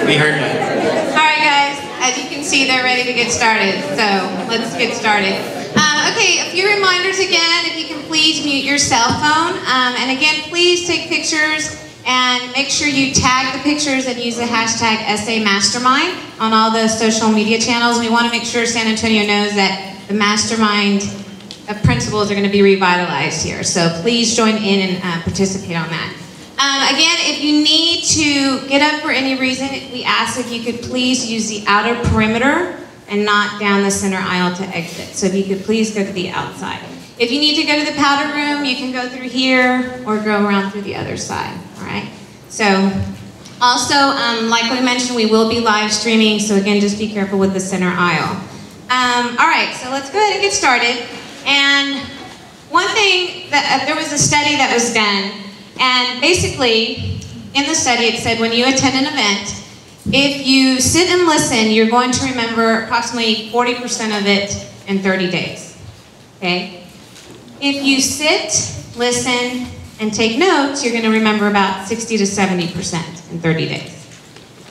We heard you. All right, guys. As you can see, they're ready to get started. So let's get started. Okay, a few reminders again. If you can please mute your cell phone. And again, please take pictures and make sure you tag the pictures and use the hashtag SAMastermind on all the social media channels. We want to make sure San Antonio knows that the Mastermind principles are going to be revitalized here. So please join in and participate on that. Again, if you need to get up for any reason, we ask if you could please use the outer perimeter and not down the center aisle to exit. So if you could please go to the outside. If you need to go to the powder room, you can go through here or go around through the other side, all right? So also, like we mentioned, we will be live streaming, so again, just be careful with the center aisle. All right, so let's go ahead and get started. And one thing, there was a study that was done, and basically, in the study it said when you attend an event, if you sit and listen, you're going to remember approximately 40% of it in 30 days, okay? If you sit, listen, and take notes, you're going to remember about 60 to 70% in 30 days.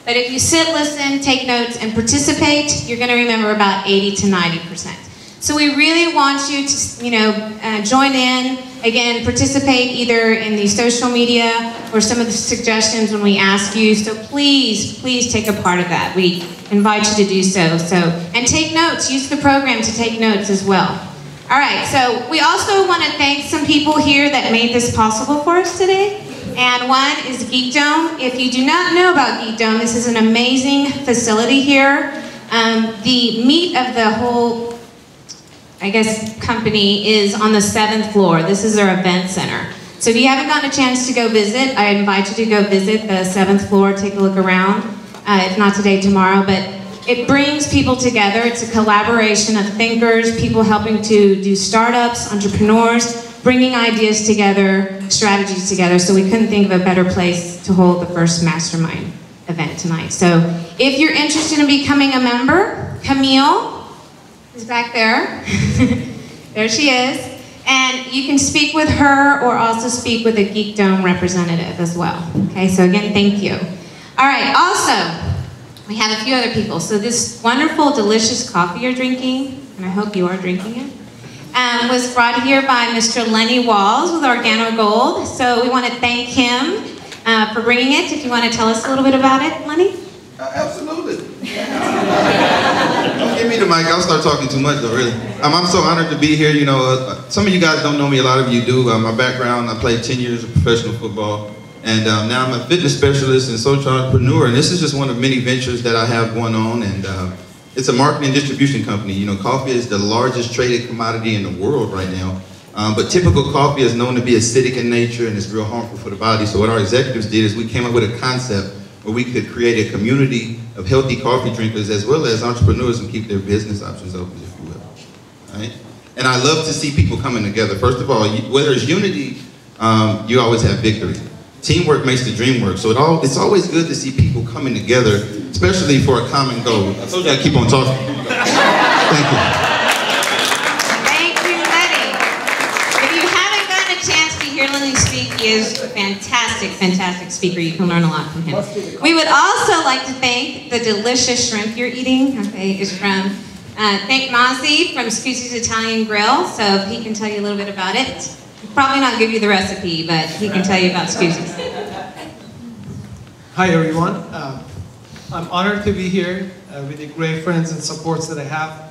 But if you sit, listen, take notes, and participate, you're going to remember about 80 to 90%. So we really want you to, join in, again, participate either in the social media or some of the suggestions when we ask you. So please, please take a part of that. We invite you to do so. And take notes. Use the program to take notes as well. All right, so we also want to thank some people here that made this possible for us today. And one is Geek Dome. If you do not know about Geek Dome, this is an amazing facility here. The meat of the whole company is on the 7th floor. This is our event center. So if you haven't gotten a chance to go visit, I invite you to go visit the 7th floor, take a look around. If not today, tomorrow, but it brings people together. It's a collaboration of thinkers, people helping to do startups, entrepreneurs, bringing ideas together, strategies together. So we couldn't think of a better place to hold the first Mastermind event tonight. So if you're interested in becoming a member, Camille is back there. There she is. And you can speak with her or also speak with a Geek Dome representative as well. Okay, so again, thank you. All right, also, we have a few other people. So this wonderful, delicious coffee you're drinking, and I hope you are drinking it, was brought here by Mr. Lenny Walls with Organo Gold. So we want to thank him for bringing it. If you want to tell us a little bit about it, Lenny? Absolutely. Don't give me the mic. I'll start talking too much, though, really. I'm so honored to be here. You know, some of you guys don't know me. A lot of you do. My background, I played 10 years of professional football. And now I'm a fitness specialist and social entrepreneur. And this is just one of many ventures that I have going on. And it's a marketing and distribution company. You know, coffee is the largest traded commodity in the world right now. But typical coffee is known to be acidic in nature and it's real harmful for the body. So what our executives did is we came up with a concept where we could create a community of healthy coffee drinkers as well as entrepreneurs and keep their business options open, if you will. Right? And I love to see people coming together. First of all, where there's unity, you always have victory. Teamwork makes the dream work. So it's always good to see people coming together, especially for a common goal. I told you I'd keep on talking. Thank you. Lenny speak. He is a fantastic, fantastic speaker. You can learn a lot from him. We would also like to thank the delicious shrimp you're eating. Okay, is from thank Mazi from Scuzzi's Italian Grill. So if he can tell you a little bit about it. He'll probably not give you the recipe, but he can tell you about Scuzzi's. Hi everyone. I'm honored to be here with the great friends and supports that I have.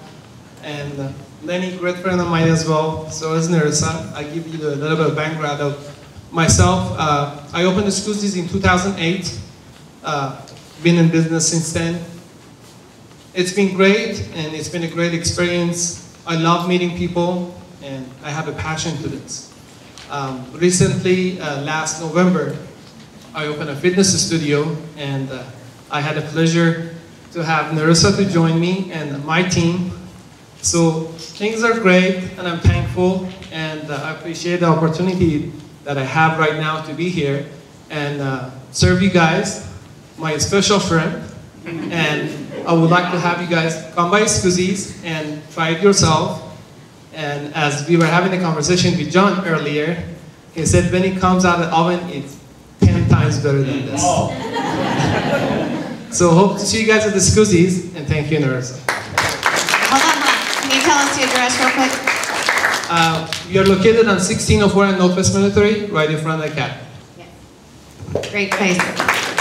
And Lenny, great friend of mine as well. So is Nerissa. I give you a little bit of background of myself. I opened the Scuzzi's in 2008. Been in business since then. It's been great, and it's been a great experience. I love meeting people, and I have a passion to this. Recently, last November, I opened a fitness studio, and I had the pleasure to have Nerissa to join me and my team. So things are great, and I'm thankful, and I appreciate the opportunity that I have right now to be here and serve you guys, my special friend. And I would like to have you guys come by Scuzzi's and try it yourself. And as we were having a conversation with John earlier, he said when it comes out of the oven, it's 10 times better than this. So hope to see you guys at the Scoozies, and thank you, Narissa. Hold on. Can you tell us the address real quick? We are located on 1604 and Northwest Military, right in front of the CAT. Yes. Great place.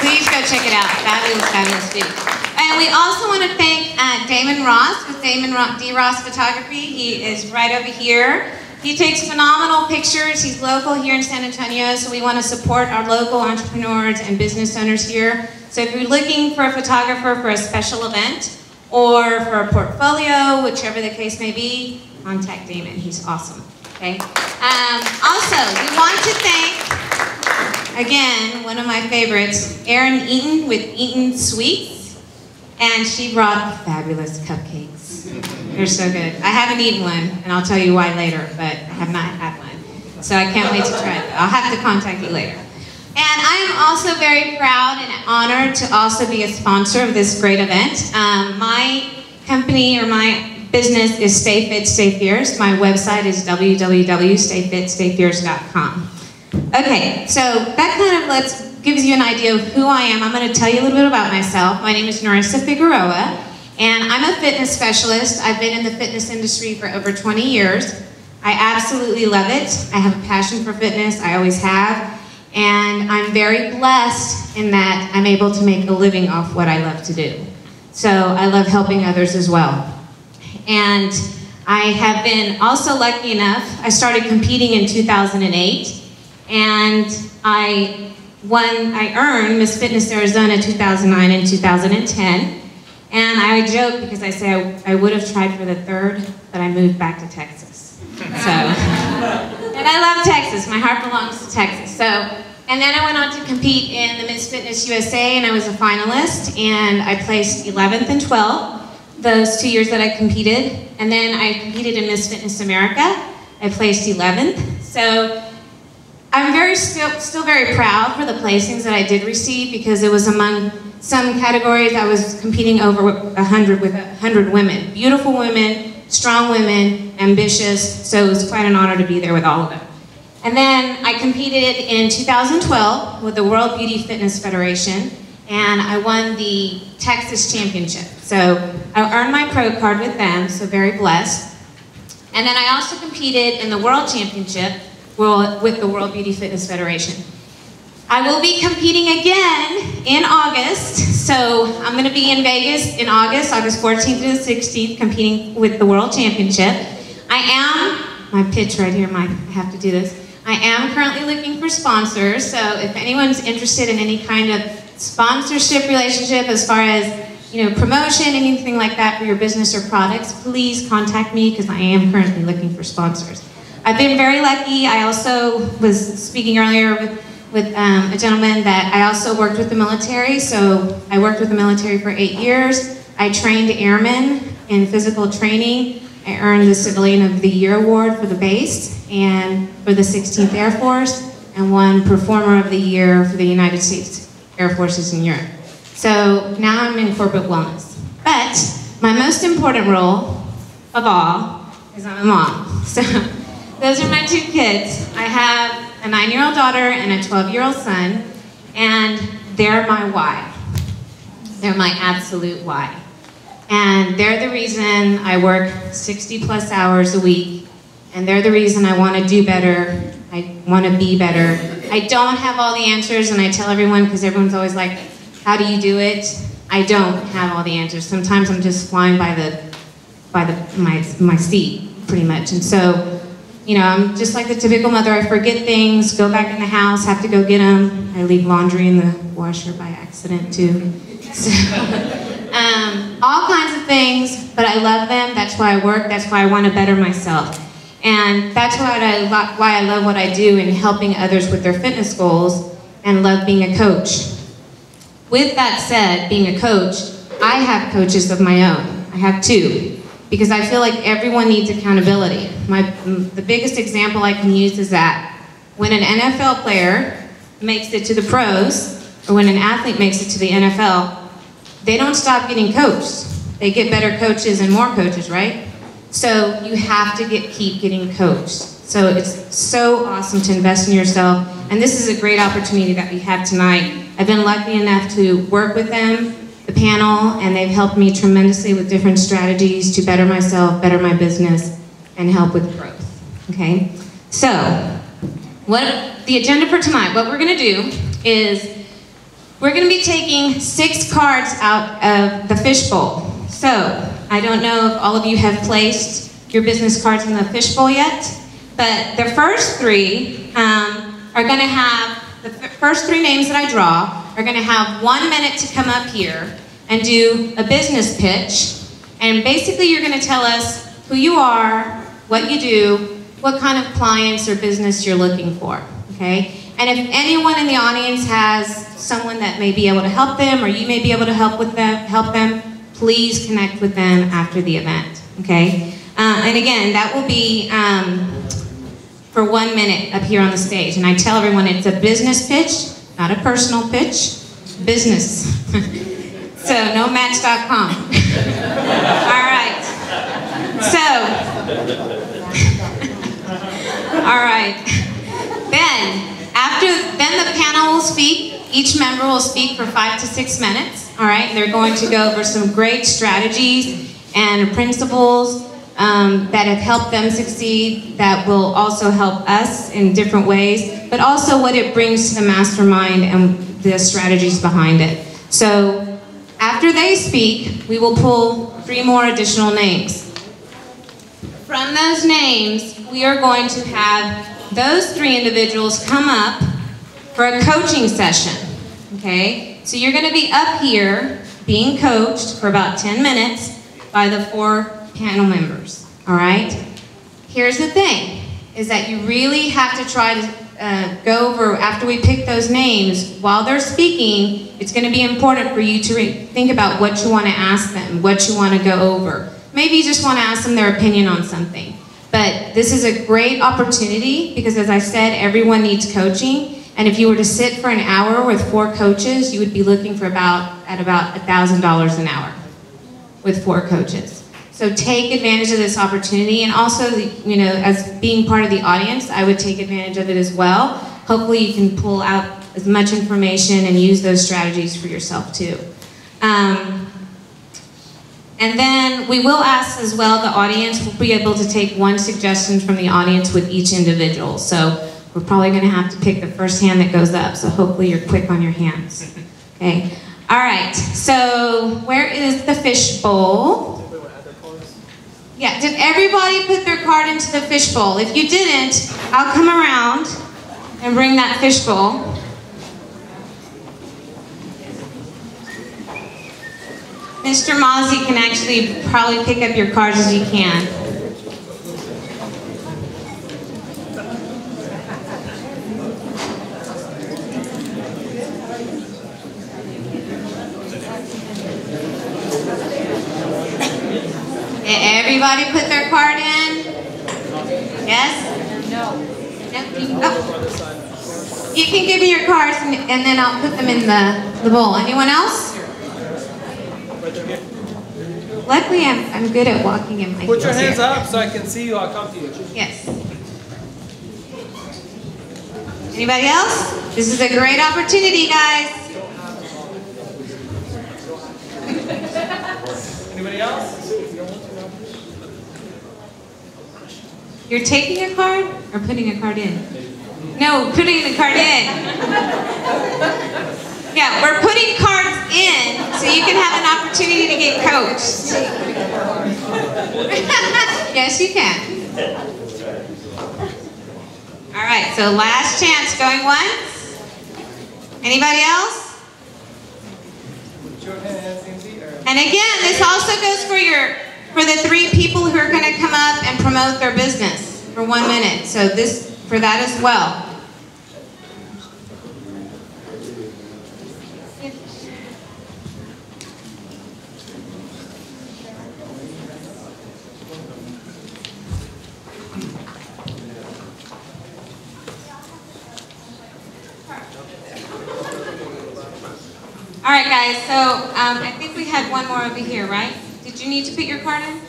Please go check it out. Fabulous, fabulous food. And we also want to thank Damon Ross with D. Ross Photography. He is right over here. He takes phenomenal pictures. He's local here in San Antonio, so we want to support our local entrepreneurs and business owners here. So if you're looking for a photographer for a special event or for a portfolio, whichever the case may be, contact Damon. He's awesome. Okay. Also, we want to thank, again, one of my favorites, Erin Eaton with Eaton Sweets, and she brought fabulous cupcakes. They're so good. I haven't eaten one, and I'll tell you why later, but I have not had one. So I can't wait to try it. I'll have to contact you later. And I am also very proud and honored to also be a sponsor of this great event. My company or my business is Stay Fit, Stay Fierce. My website is www.stayfitstayfierce.com. Okay, so that kind of gives you an idea of who I am. I'm going to tell you a little bit about myself. My name is Narissa Figueroa, and I'm a fitness specialist. I've been in the fitness industry for over 20 years. I absolutely love it. I have a passion for fitness. I always have. And I'm very blessed in that I'm able to make a living off what I love to do. So I love helping others as well. And I have been also lucky enough, I started competing in 2008, and I earned Miss Fitness Arizona 2009 and 2010. And I joke because I say I would have tried for the third, but I moved back to Texas. So, and I love Texas. My heart belongs to Texas. So, and then I went on to compete in the Miss Fitness USA, and I was a finalist, and I placed 11th and 12th those 2 years that I competed. And then I competed in Miss Fitness America. I placed 11th. So I'm still very proud for the placings that I did receive, because it was among some categories I was competing over 100 with 100 women. Beautiful women, strong women, ambitious, so it was quite an honor to be there with all of them. And then I competed in 2012 with the World Beauty Fitness Federation, and I won the Texas Championship. So I earned my pro card with them, so very blessed. And then I also competed in the World Championship with the World Beauty Fitness Federation. I will be competing again in August, so I'm going to be in Vegas in August 14th to the 16th, competing with the World Championship. My pitch right here, Mike, I have to do this. I am currently looking for sponsors, so if anyone's interested in any kind of sponsorship relationship as far as, promotion, anything like that for your business or products, please contact me, because I am currently looking for sponsors. I've been very lucky. I also was speaking earlier with a gentleman that I also worked with the military. So I worked with the military for 8 years. I trained airmen in physical training. I earned the Civilian of the Year Award for the base and for the 16th Air Force, and won Performer of the Year for the United States Air Forces in Europe. So now I'm in corporate wellness. But my most important role of all is I'm a mom. So those are my 2 kids. I have a 9-year-old daughter and a 12-year-old son, and they're my why. They're my absolute why. And they're the reason I work 60+ hours a week, and they're the reason I want to do better, I want to be better. I don't have all the answers, and I tell everyone, because everyone's always like, how do you do it? I don't have all the answers. Sometimes I'm just flying by my seat, pretty much. And so, I'm just like the typical mother. I forget things, go back in the house, have to go get them. I leave laundry in the washer by accident too. So, all kinds of things, but I love them. That's why I work. That's why I want to better myself. And that's why I love what I do in helping others with their fitness goals, and love being a coach. With that said, being a coach, I have coaches of my own. I have 2. Because I feel like everyone needs accountability. The biggest example I can use is that when an NFL player makes it to the pros, or when an athlete makes it to the NFL, they don't stop getting coached. They get better coaches and more coaches, right? So you have to keep getting coached. So it's so awesome to invest in yourself. And this is a great opportunity that we have tonight. I've been lucky enough to work with them the panel, and they've helped me tremendously with different strategies to better myself, better my business, and help with growth, okay? So, what the agenda for tonight, what we're gonna do is we're gonna be taking 6 cards out of the fishbowl. So, I don't know if all of you have placed your business cards in the fishbowl yet, but the first 3 are gonna have, the first 3 names that I draw are gonna have 1 minute to come up here and do a business pitch. And basically you're gonna tell us who you are, what you do, what kind of clients or business you're looking for, okay? And if anyone in the audience has someone that may be able to help them, or you may be able to help them, please connect with them after the event, okay? And again, that will be for 1 minute up here on the stage. And I tell everyone it's a business pitch, not a personal pitch, business. So, no Match.com. All right. So, all right. Then the panel will speak. Each member will speak for 5 to 6 minutes. All right. They're going to go over some great strategies and principles that have helped them succeed, that will also help us in different ways, but also what it brings to the mastermind and the strategies behind it. So after they speak, we will pull 3 more additional names. From those names, we are going to have those 3 individuals come up for a coaching session, okay? So you're gonna be up here being coached for about 10 minutes by the 4 panel members, all right? Here's the thing, is that you really have to try to go over, after we pick those names, while they're speaking, it's gonna be important for you to think about what you wanna ask them, what you wanna go over. Maybe you just wanna ask them their opinion on something. But this is a great opportunity because, as I said, everyone needs coaching. And if you were to sit for an hour with 4 coaches, you would be looking for about $1,000 an hour with 4 coaches. So take advantage of this opportunity, and also, you know, as being part of the audience, I would take advantage of it as well. Hopefully you can pull out as much information and use those strategies for yourself too. And then we will ask as well, the audience will be able to take 1 suggestion from the audience with each individual. So we're probably gonna have to pick the first hand that goes up, so hopefully you're quick on your hands. Okay, all right, so where is the fishbowl? Yeah, did everybody put their card into the fishbowl? If you didn't, I'll come around and bring that fishbowl. Mr. Mozzie can actually probably pick up your cards as he can. Everybody put their card in? Yes? No. Oh. You can give me your cards and then I'll put them in the bowl. Anyone else? Luckily, I'm good at walking in my heels. Put your hands up so I can see you. I'll come to you. Yes. Anybody else? This is a great opportunity, guys. Anybody else? You're taking a card or putting a card in? No, putting the card in. Yeah, we're putting cards in so you can have an opportunity to get coached. Yes, you can. All right, so last chance, going once. Anybody else? And again, this also goes for the 3 people who are going to come up and promote their business for 1 minute. So this, for that as well. All right, guys, so I think we had 1 more over here, right? Did you need to put your card in?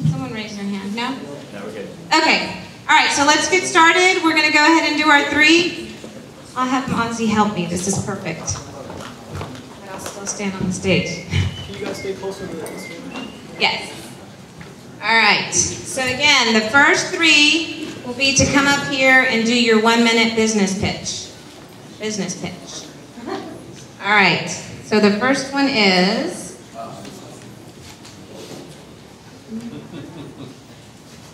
Someone raised their hand. No? No, we're good. Okay. All right, so let's get started. We're going to go ahead and do our 3. I'll have Monzi help me. This is perfect. will stand on the stage. Can you guys stay closer to this one? Yes. All right. So again, the first three will be to come up here and do your 1-minute business pitch. Business pitch. All right. So the first one is.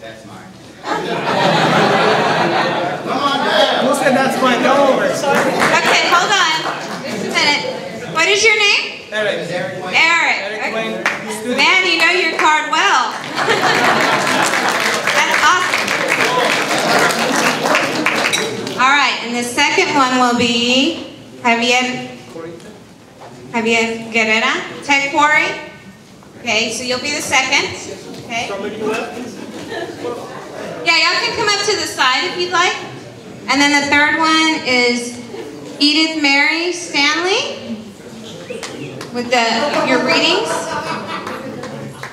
That's mine. Who said that's mine? Go over. Okay, hold on. Just a minute. What is your name? Eric. Eric. Wayne. Okay. Man, you know your card well. That's awesome. All right, and the second one will be Javier Guerrera, Tech Quarry. Okay, so you'll be the second. Okay. Yeah, y'all can come up to the side if you'd like. And then the third one is Edith Mary Stanley with your readings.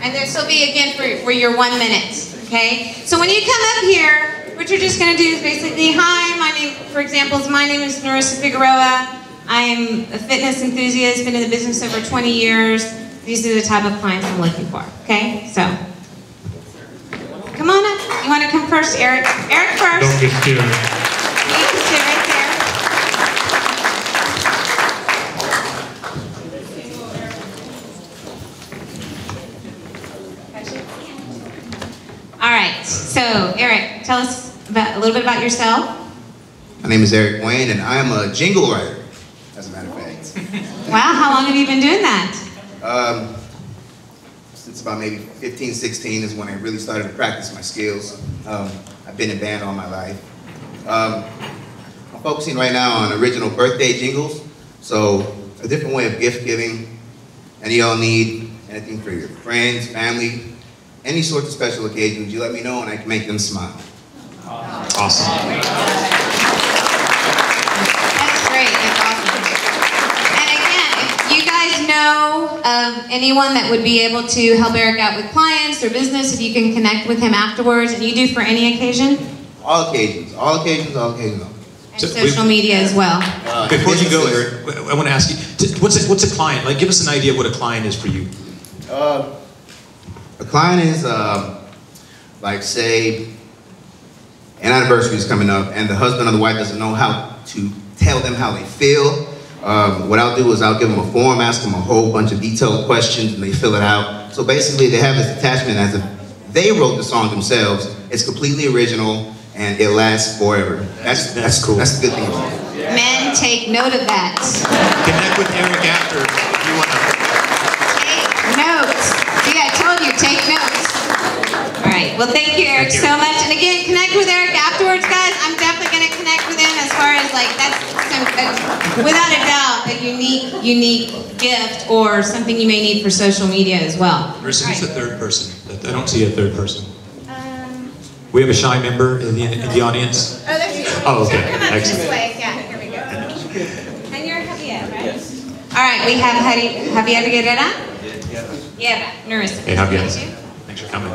And this will be again for your 1 minute. Okay? So when you come up here, what you're just gonna do is basically, hi, my name, for example, my name is Narissa Figueroa. I'm a fitness enthusiast, been in the business over 20 years. These are the type of clients I'm looking for. Okay? So come on up. You wanna come first, Eric? Eric first. Don't get scared. You can sit right there. All right, so Eric, tell us a little bit about yourself. My name is Eric Wayne, and I am a jingle writer, as a matter of fact. Wow, how long have you been doing that? Since about maybe 15, 16 is when I really started to practice my skills. I've been in band all my life. I'm focusing right now on original birthday jingles, so a different way of gift giving. Any of y'all need anything for your friends, family, any sorts of special occasions, you let me know and I can make them smile. Awesome. That's great, that's awesome. And again, if you guys know of anyone that would be able to help Eric out with clients or business, if you can connect with him afterwards, and you do for any occasion? All occasions, all occasions, all occasions. And social media as well. Before you go, Eric, I want to ask you, what's a client? Like, give us an idea of what a client is for you. A client is, like, say, an anniversary is coming up and the husband or the wife doesn't know how to tell them how they feel. What I'll do is I'll give them a form, ask them a whole bunch of detailed questions, and they fill it out. So basically they have this attachment as if they wrote the song themselves. It's completely original and it lasts forever. That's cool. That's the good thing about it. Men, take note of that. Connect with Eric after if you want to. Take notes. See, I told you, take notes. All right, well, thank you, Eric, so much. And again, connect with Eric afterwards, guys. I'm definitely going to connect with him as far as, like, that's, without a doubt, a unique gift or something you may need for social media as well. Marissa, who's the third person? I don't see a third person. We have a shy member in the audience. Oh, there's you. Oh, okay. Come up Excellent. this way. Yeah, here we go. And you're Javier, right? Yes. All right, we have Javier Guerrera. Yeah, Narissa. Hey, Javier. Nice to meet you. Thanks for coming.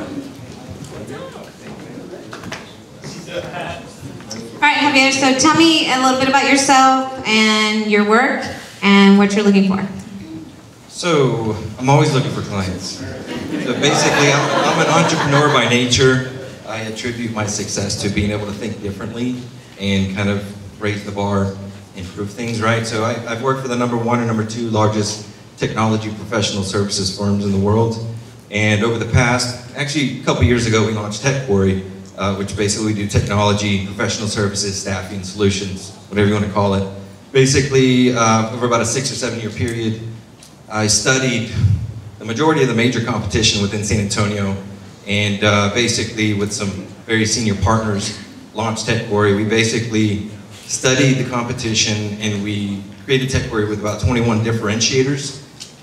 All right, Javier, so tell me a little bit about yourself and your work and what you're looking for. So, I'm always looking for clients. So basically, I'm an entrepreneur by nature. I attribute my success to being able to think differently and kind of raise the bar, improve things, right? So I've worked for the #1 and #2 largest technology professional services firms in the world. And over the past, actually a couple years ago, we launched Tech Quarry, which basically we do technology, professional services, staffing, solutions, whatever you want to call it. Basically, over about a 6 or 7 year period, I studied the majority of the major competition within San Antonio, and basically with some very senior partners launched Tech Quarry. We basically studied the competition and we created Tech Quarry with about 21 differentiators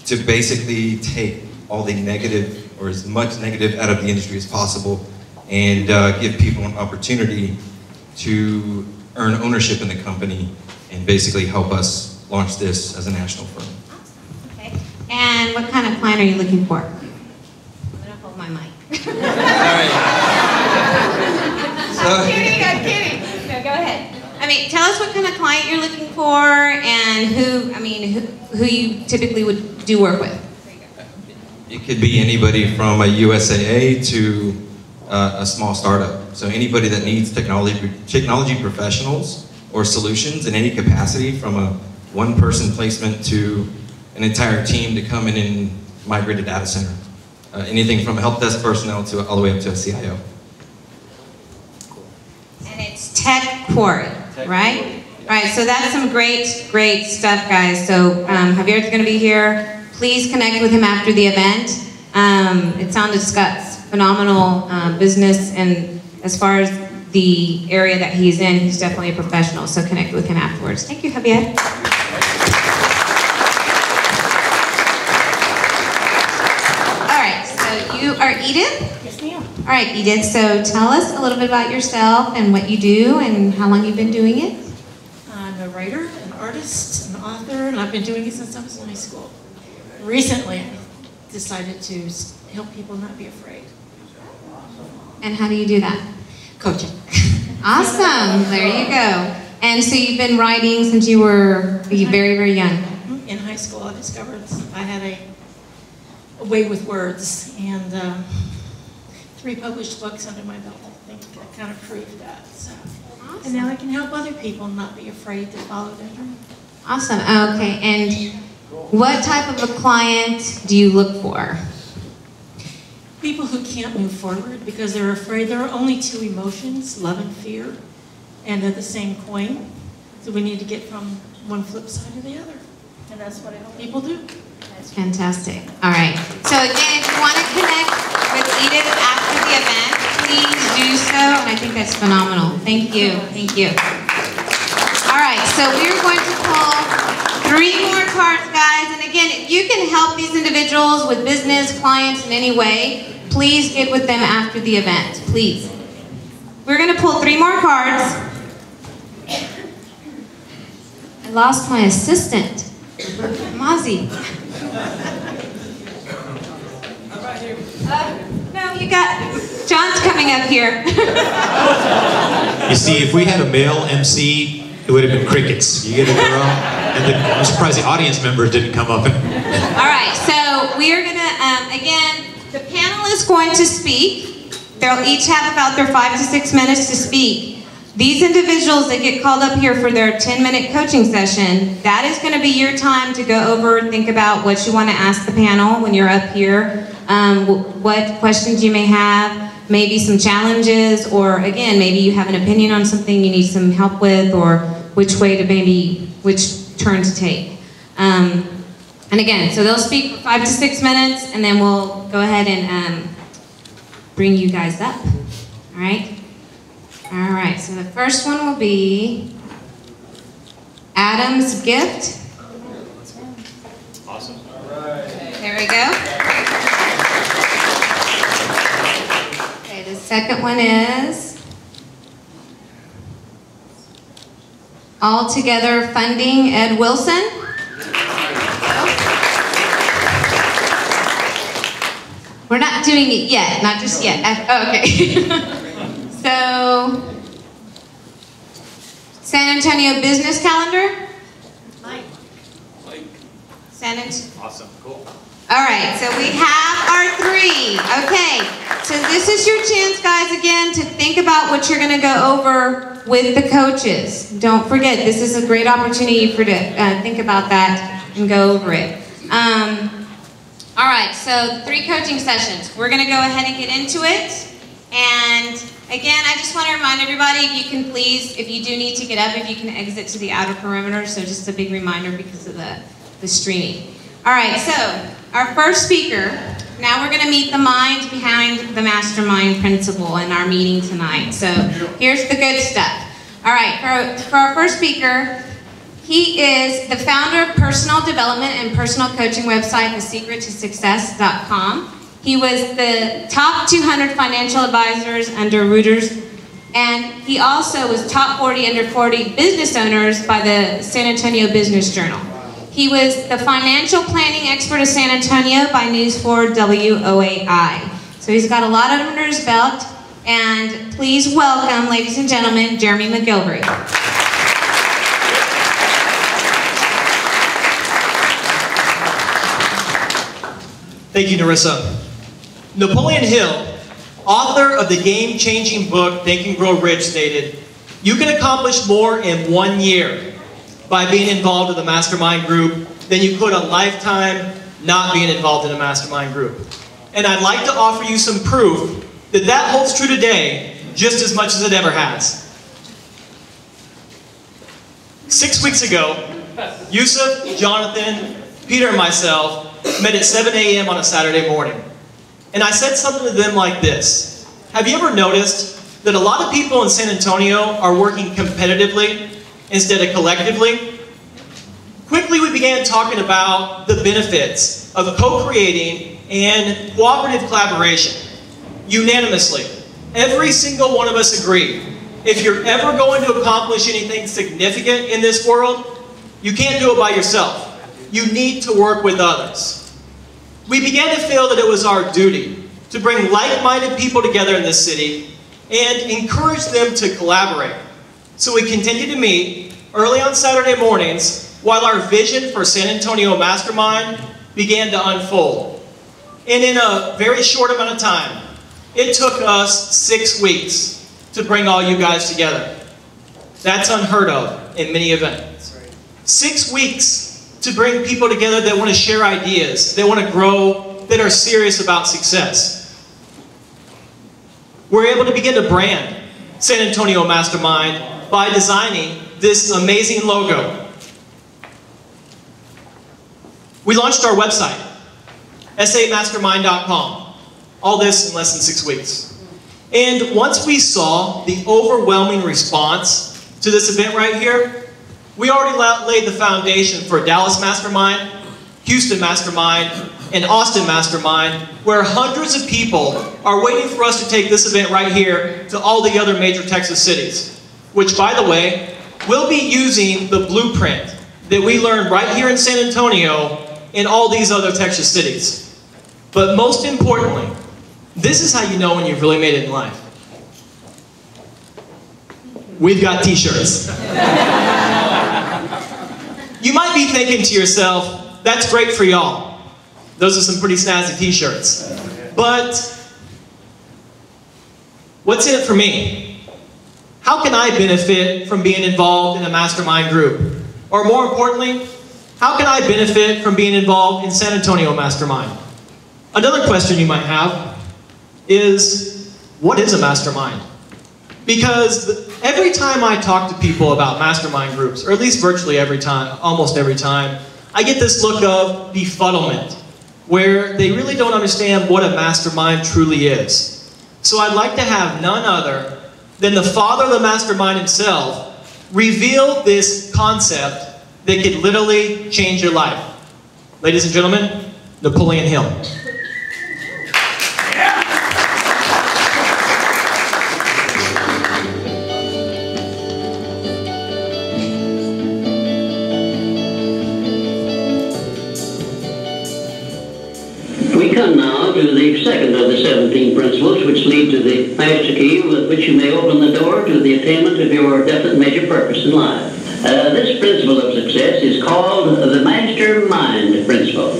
to basically take all the negative or as much negative out of the industry as possible and give people an opportunity to earn ownership in the company and basically help us launch this as a national firm. Okay. And what kind of client are you looking for? I'm gonna hold my mic. All right. I'm kidding. No, go ahead. I mean, tell us what kind of client you're looking for and who you typically would do work with. It could be anybody from a USAA to a small startup. So anybody that needs technology professionals or solutions in any capacity, from a one-person placement to an entire team to come in and migrate a data center. Anything from help desk personnel to all the way up to a CIO. And it's Tech Quarry, right? All right, so that's some great stuff, guys. So Javier's going to be here. Please connect with him after the event. It sounded Scott's phenomenal business, and as far as the area that he's in, he's definitely a professional, so connect with him afterwards. Thank you, Javier. All right, so you are Edith? Yes, ma'am. All right, Edith, so tell us a little bit about yourself and what you do and how long you've been doing it. I'm a writer, an artist, an author, and I've been doing it since I was in high school. Recently, I decided to help people not be afraid. And how do you do that? Coaching. Awesome, there you go. And so you've been writing since you were very, very young. In high school, I discovered I had a way with words, and 3 published books under my belt. I think that kind of proved that. So. Awesome. And now I can help other people not be afraid to follow their dream. Awesome, okay, and what type of a client do you look for? People who can't move forward because they're afraid. There are only 2 emotions, love and fear, and they're the same coin. So we need to get from one flip side to the other. And that's what I help people do. That's fantastic. All right, so again, if you want to connect with Edith after the event, please do so, and I think that's phenomenal. Thank you, thank you. All right, so we're going to pull 3 more cards, guys, and again, if you can help these individuals with business, clients in any way, please get with them after the event, please. We're going to pull 3 more cards. I lost my assistant, Mozzie. No, you got, John's coming up here. You see, if we had a male MC, it would have been crickets. You get a girl, and I'm surprised the audience members didn't come up. All right, so we are gonna, again, the panel is going to speak. They'll each have about their 5 to 6 minutes to speak. These individuals that get called up here for their 10-minute coaching session, that is gonna be your time to go over and think about what you wanna ask the panel when you're up here, what questions you may have, maybe some challenges, or again, maybe you have an opinion on something you need some help with, or which way to which turn to take. And again, so they'll speak for 5 to 6 minutes, and then we'll go ahead and bring you guys up. All right? All right, so the first one will be Adam's Gift. Awesome. There we go. Okay, the second one is All Together Funding, Ed Wilson. We're not doing it yet, not just yet. Oh, okay. So, San Antonio Business Calendar. Mike. San Antonio. Awesome, cool. All right, so we have our 3. Okay, so this is your chance, guys, again, to think about what you're going to go over with the coaches. Don't forget, this is a great opportunity for to think about that and go over it. All right, so 3 coaching sessions. We're going to go ahead and get into it. And again, I just want to remind everybody, if you can please, if you do need to get up, if you can exit to the outer perimeter. So just a big reminder because of the streaming. All right, so our first speaker, now we're going to meet the mind behind the Mastermind principle in our meeting tonight. So here's the good stuff. All right, for our first speaker, he is the founder of personal development and personal coaching website, thesecrettosuccess.com. He was the top 200 financial advisors under Reuters, and he also was top 40 under 40 business owners by the San Antonio Business Journal. He was the financial planning expert of San Antonio by News 4 WOAI. So he's got a lot under his belt, and please welcome, ladies and gentlemen, Jeremy McGilvery. Thank you, Narissa. Napoleon Hill, author of the game-changing book Think and Grow Rich, stated, "You can accomplish more in 1 year by being involved in the Mastermind group than you could a lifetime not being involved in a Mastermind group." And I'd like to offer you some proof that that holds true today just as much as it ever has. 6 weeks ago, Yusuf, Jonathan, Peter, and myself met at 7 a.m. on a Saturday morning. And I said something to them like this: have you ever noticed that a lot of people in San Antonio are working competitively instead of collectively? Quickly we began talking about the benefits of co-creating and cooperative collaboration. Unanimously, every single one of us agreed, if you're ever going to accomplish anything significant in this world, you can't do it by yourself. You need to work with others. We began to feel that it was our duty to bring like-minded people together in this city and encourage them to collaborate. So we continued to meet early on Saturday mornings while our vision for San Antonio Mastermind began to unfold. And in a very short amount of time, it took us 6 weeks to bring all you guys together. That's unheard of in many events. 6 weeks to bring people together that want to share ideas, that want to grow, that are serious about success. We're able to begin to brand San Antonio Mastermind by designing this amazing logo. We launched our website, SAmastermind.com. All this in less than 6 weeks. And once we saw the overwhelming response to this event right here, we already laid the foundation for Dallas Mastermind, Houston Mastermind, and Austin Mastermind, where hundreds of people are waiting for us to take this event right here to all the other major Texas cities, which, by the way, we'll be using the blueprint that we learned right here in San Antonio in all these other Texas cities. But most importantly, this is how you know when you've really made it in life. We've got t-shirts. You might be thinking to yourself, that's great for y'all. Those are some pretty snazzy t-shirts. But what's in it for me? How can I benefit from being involved in a mastermind group? Or more importantly, how can I benefit from being involved in San Antonio Mastermind? Another question you might have is, what is a mastermind? Because every time I talk to people about mastermind groups, or at least virtually every time, almost every time, I get this look of befuddlement, where they really don't understand what a mastermind truly is. So I'd like to have none other than the father of the mastermind himself reveal this concept that could literally change your life. Ladies and gentlemen, Napoleon Hill. We come now to the second of the 17 principles which lead to the master key with which you may open the door to the attainment of your definite major purpose in life. This principle of success is called the Mastermind principle.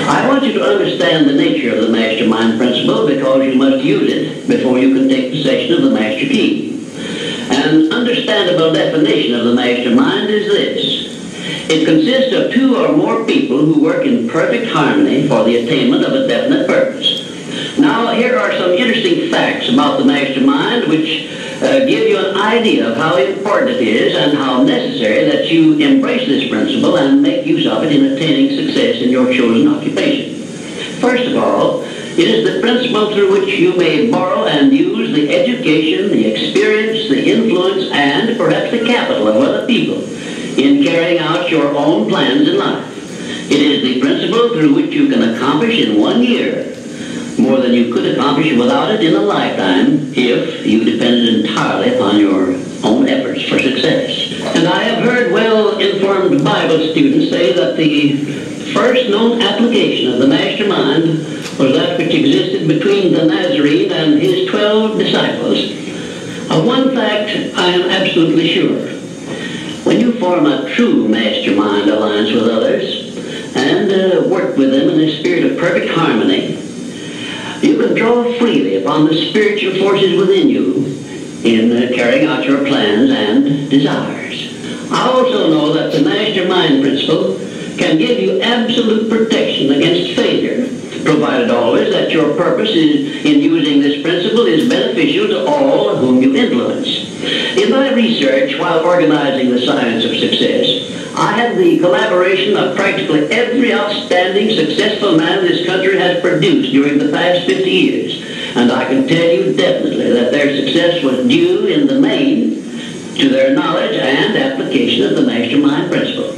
I want you to understand the nature of the Mastermind principle because you must use it before you can take possession of the master key. An understandable definition of the Mastermind is this. It consists of two or more people who work in perfect harmony for the attainment of a definite purpose. Now, here are some interesting facts about the mastermind which give you an idea of how important it is and how necessary that you embrace this principle and make use of it in attaining success in your chosen occupation. First of all, it is the principle through which you may borrow and use the education, the experience, the influence, and perhaps the capital of other people in carrying out your own plans in life. It is the principle through which you can accomplish in 1 year more than you could accomplish without it in a lifetime if you depended entirely upon your own efforts for success. And I have heard well-informed Bible students say that the first known application of the mastermind was that which existed between the Nazarene and his 12 disciples. Of one fact I am absolutely sure. When you form a true mastermind alliance with others, and work with them in a spirit of perfect harmony. You can draw freely upon the spiritual forces within you in carrying out your plans and desires. I also know that the Mastermind principle can give you absolute protection against failure, provided always that your purpose in using this principle is beneficial to all whom you influence. In my research while organizing the Science of Success, I had the collaboration of practically every outstanding, successful man this country has produced during the past 50 years. And I can tell you definitely that their success was due in the main to their knowledge and application of the Mastermind principle.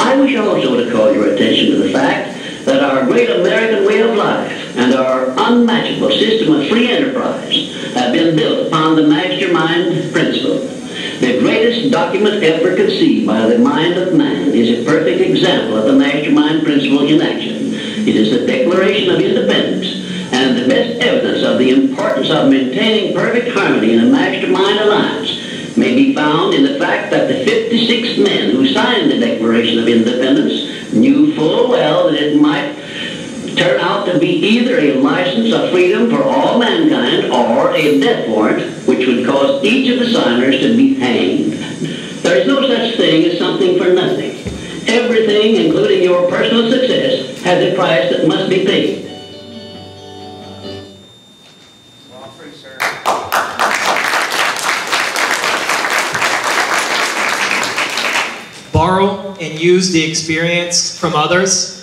I wish also to call your attention to the fact that our great American way of life and our unmatchable system of free enterprise have been built upon the Mastermind principle. The greatest document ever conceived by the mind of man is a perfect example of the Mastermind principle in action. It is the Declaration of Independence, and the best evidence of the importance of maintaining perfect harmony in a Mastermind alliance may be found in the fact that the 56 men who signed the Declaration of Independence knew full well that it might turn out to be either a license of freedom for all mankind or a death warrant which would cause each of the signers to be hanged. There is no such thing as something for nothing. Everything, including your personal success, has a price that must be paid. Borrow and use the experience from others.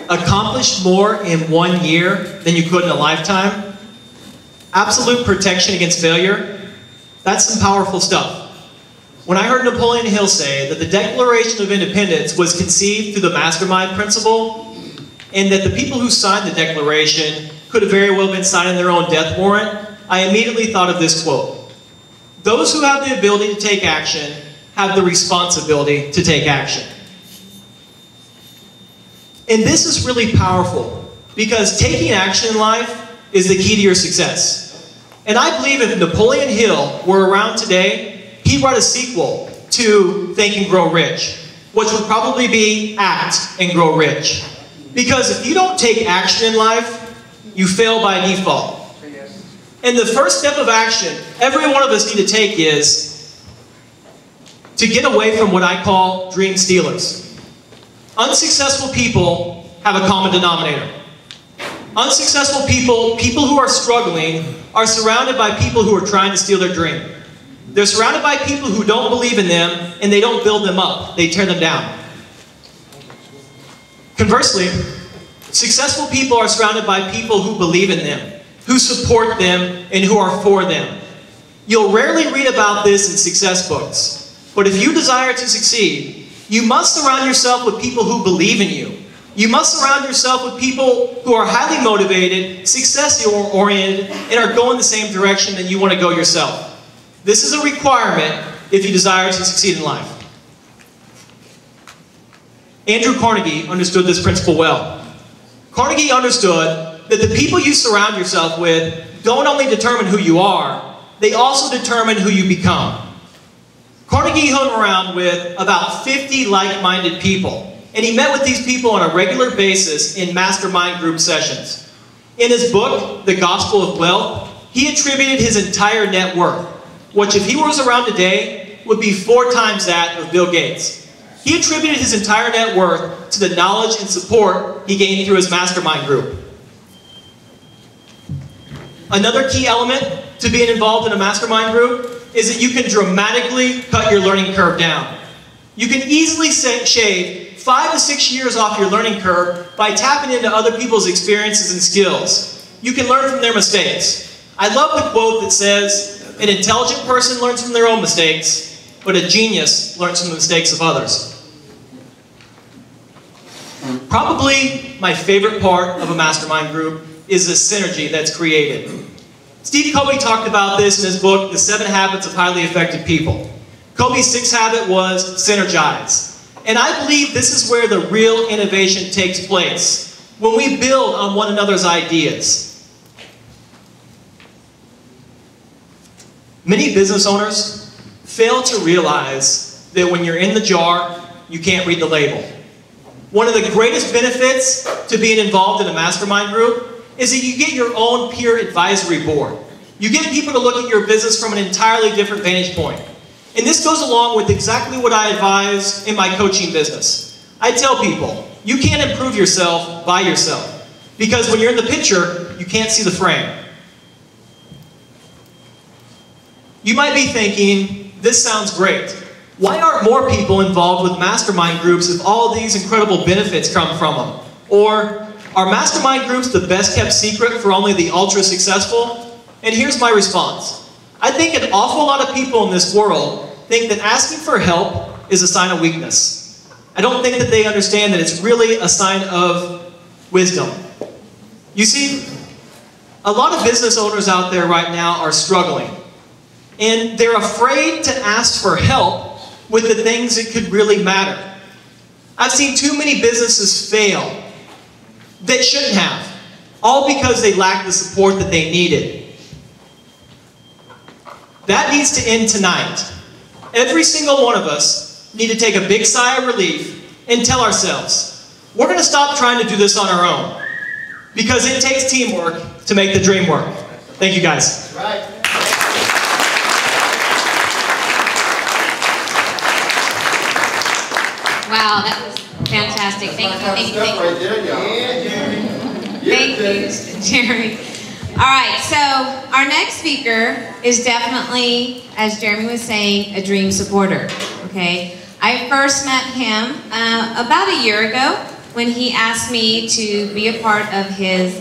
Accomplish more in 1 year than you could in a lifetime. Absolute protection against failure. That's some powerful stuff. When I heard Napoleon Hill say that the Declaration of Independence was conceived through the Mastermind principle, and that the people who signed the Declaration could have very well been signing their own death warrant, I immediately thought of this quote. Those who have the ability to take action have the responsibility to take action. And this is really powerful because taking action in life is the key to your success. And I believe if Napoleon Hill were around today, he'd write a sequel to Think and Grow Rich, which would probably be Act and Grow Rich. Because if you don't take action in life, you fail by default. And the first step of action every one of us need to take is to get away from what I call dream stealers. Unsuccessful people have a common denominator. Unsuccessful people, people who are struggling, are surrounded by people who are trying to steal their dream. They're surrounded by people who don't believe in them, and they don't build them up. They tear them down. Conversely, successful people are surrounded by people who believe in them, who support them, and who are for them. You'll rarely read about this in success books, but if you desire to succeed, you must surround yourself with people who believe in you. You must surround yourself with people who are highly motivated, success-oriented, and are going the same direction that you want to go yourself. This is a requirement if you desire to succeed in life. Andrew Carnegie understood this principle well. Carnegie understood that the people you surround yourself with don't only determine who you are, they also determine who you become. Carnegie hung around with about 50 like-minded people, and he met with these people on a regular basis in mastermind group sessions. In his book, The Gospel of Wealth, he attributed his entire net worth, which if he was around today, would be 4 times that of Bill Gates. He attributed his entire net worth to the knowledge and support he gained through his mastermind group. Another key element to being involved in a mastermind group is that you can dramatically cut your learning curve down. You can easily shave 5 to 6 years off your learning curve by tapping into other people's experiences and skills. You can learn from their mistakes. I love the quote that says, an intelligent person learns from their own mistakes, but a genius learns from the mistakes of others. Probably my favorite part of a mastermind group is the synergy that's created. Steve Covey talked about this in his book, The 7 Habits of Highly Effective People. Covey's 6th habit was synergize. And I believe this is where the real innovation takes place, when we build on one another's ideas. Many business owners fail to realize that when you're in the jar, you can't read the label. One of the greatest benefits to being involved in a mastermind group is that you get your own peer advisory board. You get people to look at your business from an entirely different vantage point. And this goes along with exactly what I advise in my coaching business. I tell people, you can't improve yourself by yourself. Because when you're in the picture, you can't see the frame. You might be thinking, this sounds great. Why aren't more people involved with mastermind groups if all these incredible benefits come from them? Or, are mastermind groups the best kept secret for only the ultra successful? And here's my response. I think an awful lot of people in this world think that asking for help is a sign of weakness. I don't think that they understand that it's really a sign of wisdom. You see, a lot of business owners out there right now are struggling. And they're afraid to ask for help with the things that could really matter. I've seen too many businesses fail that shouldn't have, all because they lacked the support that they needed. That needs to end tonight. Every single one of us need to take a big sigh of relief and tell ourselves, we're going to stop trying to do this on our own. Because it takes teamwork to make the dream work. Thank you guys. Right. Wow, that was fantastic. Thank you, thank you, thank you. Thank you, Jeremy. All right, so our next speaker is definitely, as Jeremy was saying, a dream supporter, okay? I first met him about a year ago when he asked me to be a part of his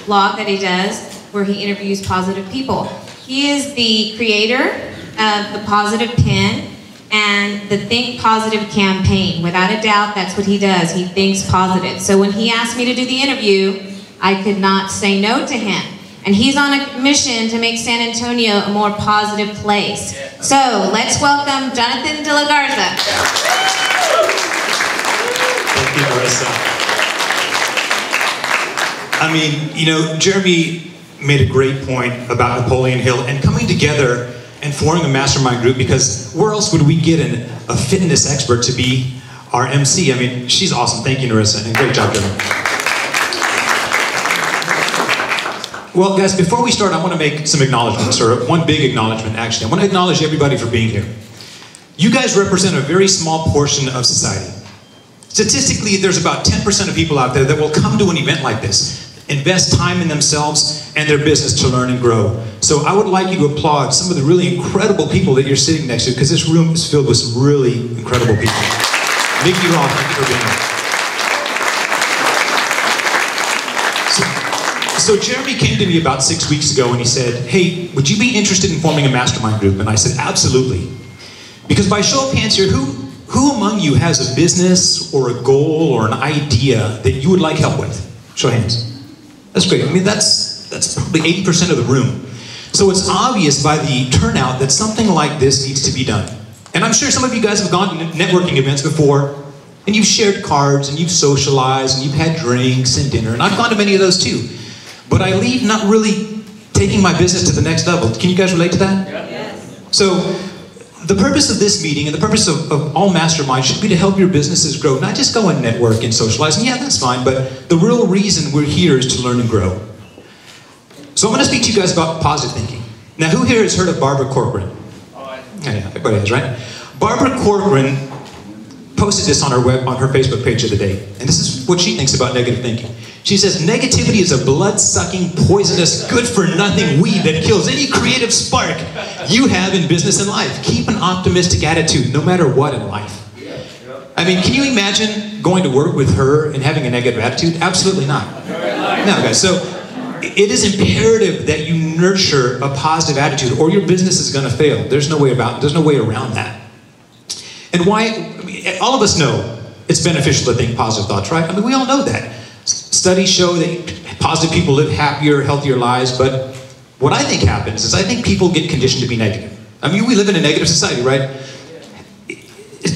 blog that he does where he interviews positive people. He is the creator of the Positive Pin and the Think Positive campaign. Without a doubt, that's what he does. He thinks positive. So when he asked me to do the interview, I could not say no to him. And he's on a mission to make San Antonio a more positive place. So let's welcome Jonathan De La Garza. Thank you, Marissa. I mean, you know, Jeremy made a great point about Napoleon Hill and coming together and forming a mastermind group, because where else would we get a fitness expert to be our MC? I mean, she's awesome. Thank you, Narissa, and great job, Jeremy. Well, guys, before we start, I want to make some acknowledgments, or one big acknowledgement, actually. I want to acknowledge everybody for being here. You guys represent a very small portion of society. Statistically, there's about 10% of people out there that will come to an event like this, invest time in themselves and their business to learn and grow. So I would like you to applaud some of the really incredible people that you're sitting next to, because this room is filled with some really incredible people. Mickey Roth, thank you for being here. So Jeremy came to me about 6 weeks ago and he said, hey, would you be interested in forming a mastermind group? And I said, absolutely. Because by show of hands here, who among you has a business or a goal or an idea that you would like help with? Show of hands. That's great. I mean, that's probably 80% of the room. So it's obvious by the turnout that something like this needs to be done. And I'm sure some of you guys have gone to networking events before, and you've shared cards, and you've socialized, and you've had drinks and dinner, and I've gone to many of those too. But I leave not really taking my business to the next level. Can you guys relate to that? Yeah. Yes. So the purpose of this meeting and the purpose of all masterminds should be to help your businesses grow, not just go and network and socialize. And yeah, that's fine, but the real reason we're here is to learn and grow. So I'm going to speak to you guys about positive thinking. Now, who here has heard of Barbara Corcoran? Yeah, everybody has, right? Barbara Corcoran posted this on her Facebook page the other day, and this is what she thinks about negative thinking. She says, negativity is a blood-sucking, poisonous, good-for-nothing weed that kills any creative spark you have in business and life. Keep an optimistic attitude, no matter what in life. I mean, can you imagine going to work with her and having a negative attitude? Absolutely not. No, guys. So it is imperative that you nurture a positive attitude, or your business is going to fail. There's no way around that. And why? I mean, all of us know it's beneficial to think positive thoughts, right? I mean, we all know that. Studies show that positive people live happier, healthier lives, but what I think happens is I think people get conditioned to be negative. I mean, we live in a negative society, right?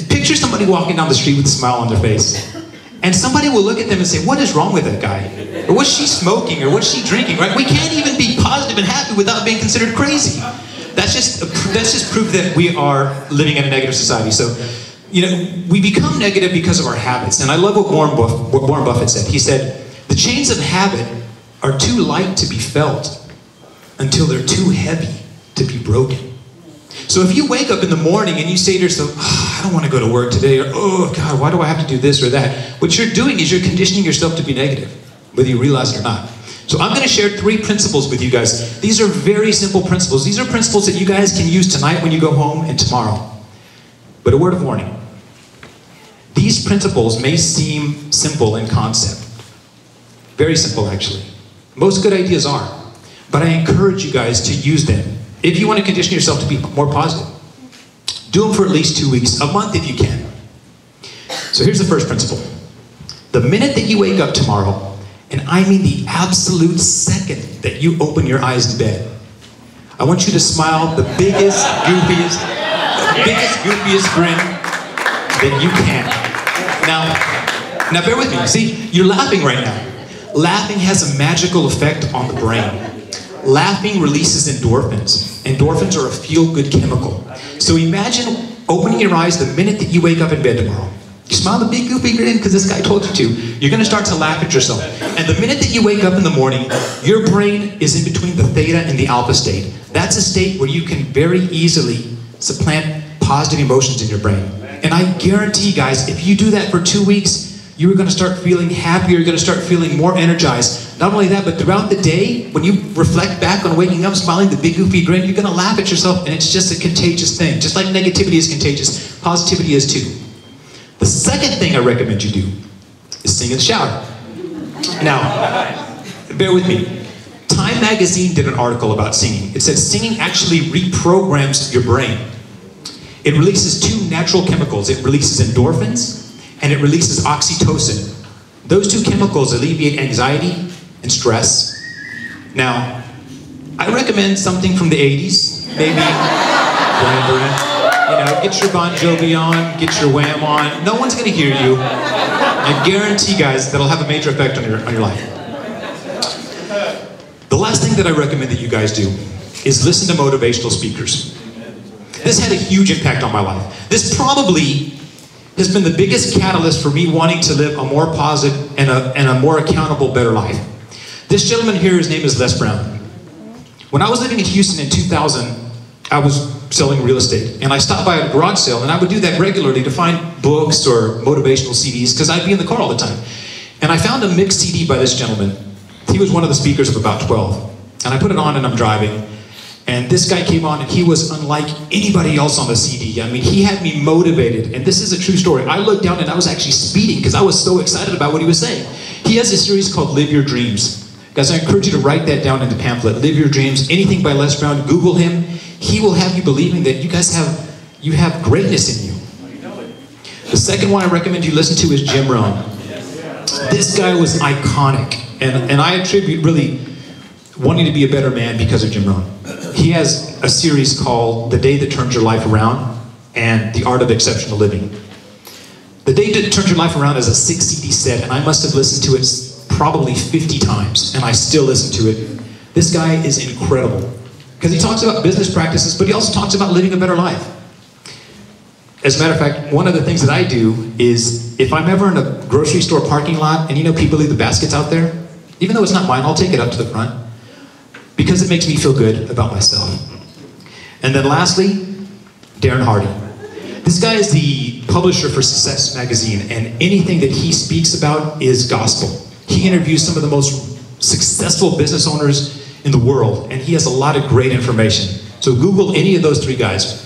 Picture somebody walking down the street with a smile on their face, and somebody will look at them and say, what is wrong with that guy? Or what's she smoking? Or what's she drinking, right? We can't even be positive and happy without being considered crazy. That's just proof that we are living in a negative society. So we become negative because of our habits. And I love what Warren Buffett said. He said, the chains of habit are too light to be felt until they're too heavy to be broken. So if you wake up in the morning and you say to yourself, oh, I don't want to go to work today, or oh God, why do I have to do this or that? What you're doing is you're conditioning yourself to be negative, whether you realize it or not. So I'm going to share 3 principles with you guys. These are very simple principles. These are principles that you guys can use tonight when you go home and tomorrow. But a word of warning. These principles may seem simple in concept. Very simple, actually. Most good ideas are. But I encourage you guys to use them. If you want to condition yourself to be more positive, do them for at least 2 weeks, a month if you can. So here's the first principle. The minute that you wake up tomorrow, and I mean the absolute second that you open your eyes in bed, I want you to smile the biggest, goofiest grin that you can. Now bear with me. See, you're laughing right now. Laughing has a magical effect on the brain. Laughing releases endorphins. Endorphins are a feel-good chemical. So imagine opening your eyes the minute that you wake up in bed tomorrow. You smile the big goofy grin because this guy told you to. You're going to start to laugh at yourself. And the minute that you wake up in the morning, your brain is in between the theta and the alpha state. That's a state where you can very easily supplant positive emotions in your brain. And I guarantee, guys, if you do that for 2 weeks, you're going to start feeling happier, you're going to start feeling more energized. Not only that, but throughout the day, when you reflect back on waking up, smiling the big goofy grin, you're going to laugh at yourself, and it's just a contagious thing. Just like negativity is contagious, positivity is too. The second thing I recommend you do is sing in the shower. Now, bear with me. Time magazine did an article about singing. It said singing actually reprograms your brain. It releases 2 natural chemicals. It releases endorphins, and it releases oxytocin. Those 2 chemicals alleviate anxiety and stress. Now, I recommend something from the 80s, maybe get your Bon Jovi on, get your Wham on. No one's going to hear you. I guarantee, guys, that'll have a major effect on your life. The last thing that I recommend that you guys do is listen to motivational speakers. This had a huge impact on my life. This probably has been the biggest catalyst for me wanting to live a more positive and a more accountable, better life. This gentleman here, his name is Les Brown. When I was living in Houston in 2000, I was selling real estate, and I stopped by a garage sale, and I would do that regularly to find books or motivational CDs, because I'd be in the car all the time. And I found a mixed CD by this gentleman. He was one of the speakers of about 12. And I put it on and I'm driving, and this guy came on and he was unlike anybody else on the CD. I mean, he had me motivated, and this is a true story. I looked down and I was actually speeding because I was so excited about what he was saying. He has a series called Live Your Dreams. Guys, I encourage you to write that down in the pamphlet. Live Your Dreams, anything by Les Brown, Google him. He will have you believing that you guys have greatness in you. The second one I recommend you listen to is Jim Rohn. This guy was iconic, and I attribute really wanting to be a better man because of Jim Rohn. He has a series called The Day That Turns Your Life Around and The Art of Exceptional Living. The Day That Turns Your Life Around is a 6 CD set, and I must have listened to it probably 50 times, and I still listen to it. This guy is incredible because he talks about business practices, but he also talks about living a better life. As a matter of fact, one of the things that I do is if I'm ever in a grocery store parking lot and people leave the baskets out there, even though it's not mine, I'll take it up to the front because it makes me feel good about myself. And then lastly, Darren Hardy. This guy is the publisher for Success Magazine, and anything that he speaks about is gospel. He interviews some of the most successful business owners in the world, and he has a lot of great information. So Google any of those 3 guys.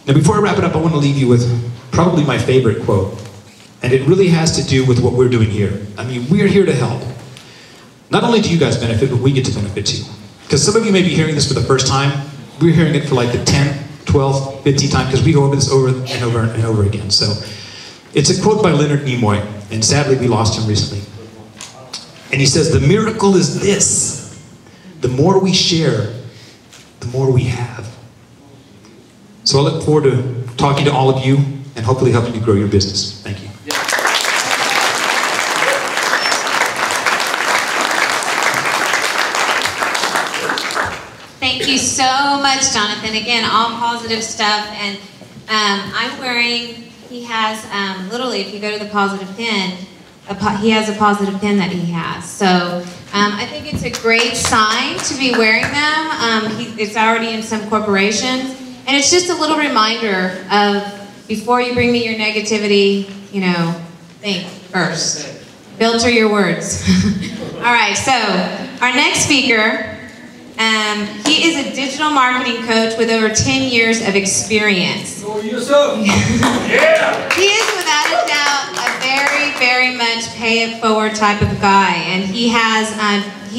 Now before I wrap it up, I want to leave you with probably my favorite quote. And it really has to do with what we're doing here. I mean, we're here to help. Not only do you guys benefit, but we get to benefit too. Because some of you may be hearing this for the first time. We're hearing it for like the 10th, 12th, 15th time, because we go over this over and over and over again. So it's a quote by Leonard Nimoy, and sadly we lost him recently. And he says, the miracle is this: the more we share, the more we have. So I look forward to talking to all of you and hopefully helping you grow your business. Thank you. Thank you so much, Jonathan. Again, all positive stuff. And I'm wearing he has, literally, if you go to the positive pin, he has a positive pin that he has. So I think it's a great sign to be wearing them. It's already in some corporations. And it's just a little reminder of, before you bring me your negativity, you know, think first. Filter your words. All right, so our next speaker, he is a digital marketing coach with over 10 years of experience. Oh, yes, sir. Yeah. He is without a doubt a very, very much pay it forward type of guy, and he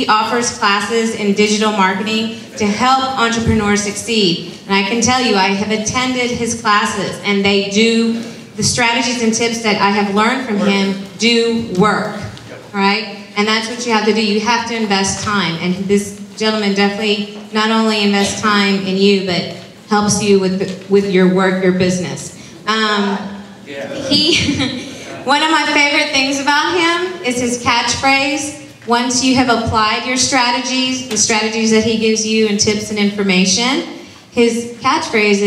offers classes in digital marketing to help entrepreneurs succeed. And I can tell you, I have attended his classes, and they do, the strategies and tips that I have learned from him do work, all right? And that's what you have to do. You have to invest time, and this gentleman definitely not only invests time in you, but helps you with your work, your business. One of my favorite things about him is his catchphrase. Once you have applied your strategies, the strategies that he gives you and tips and information, his catchphrase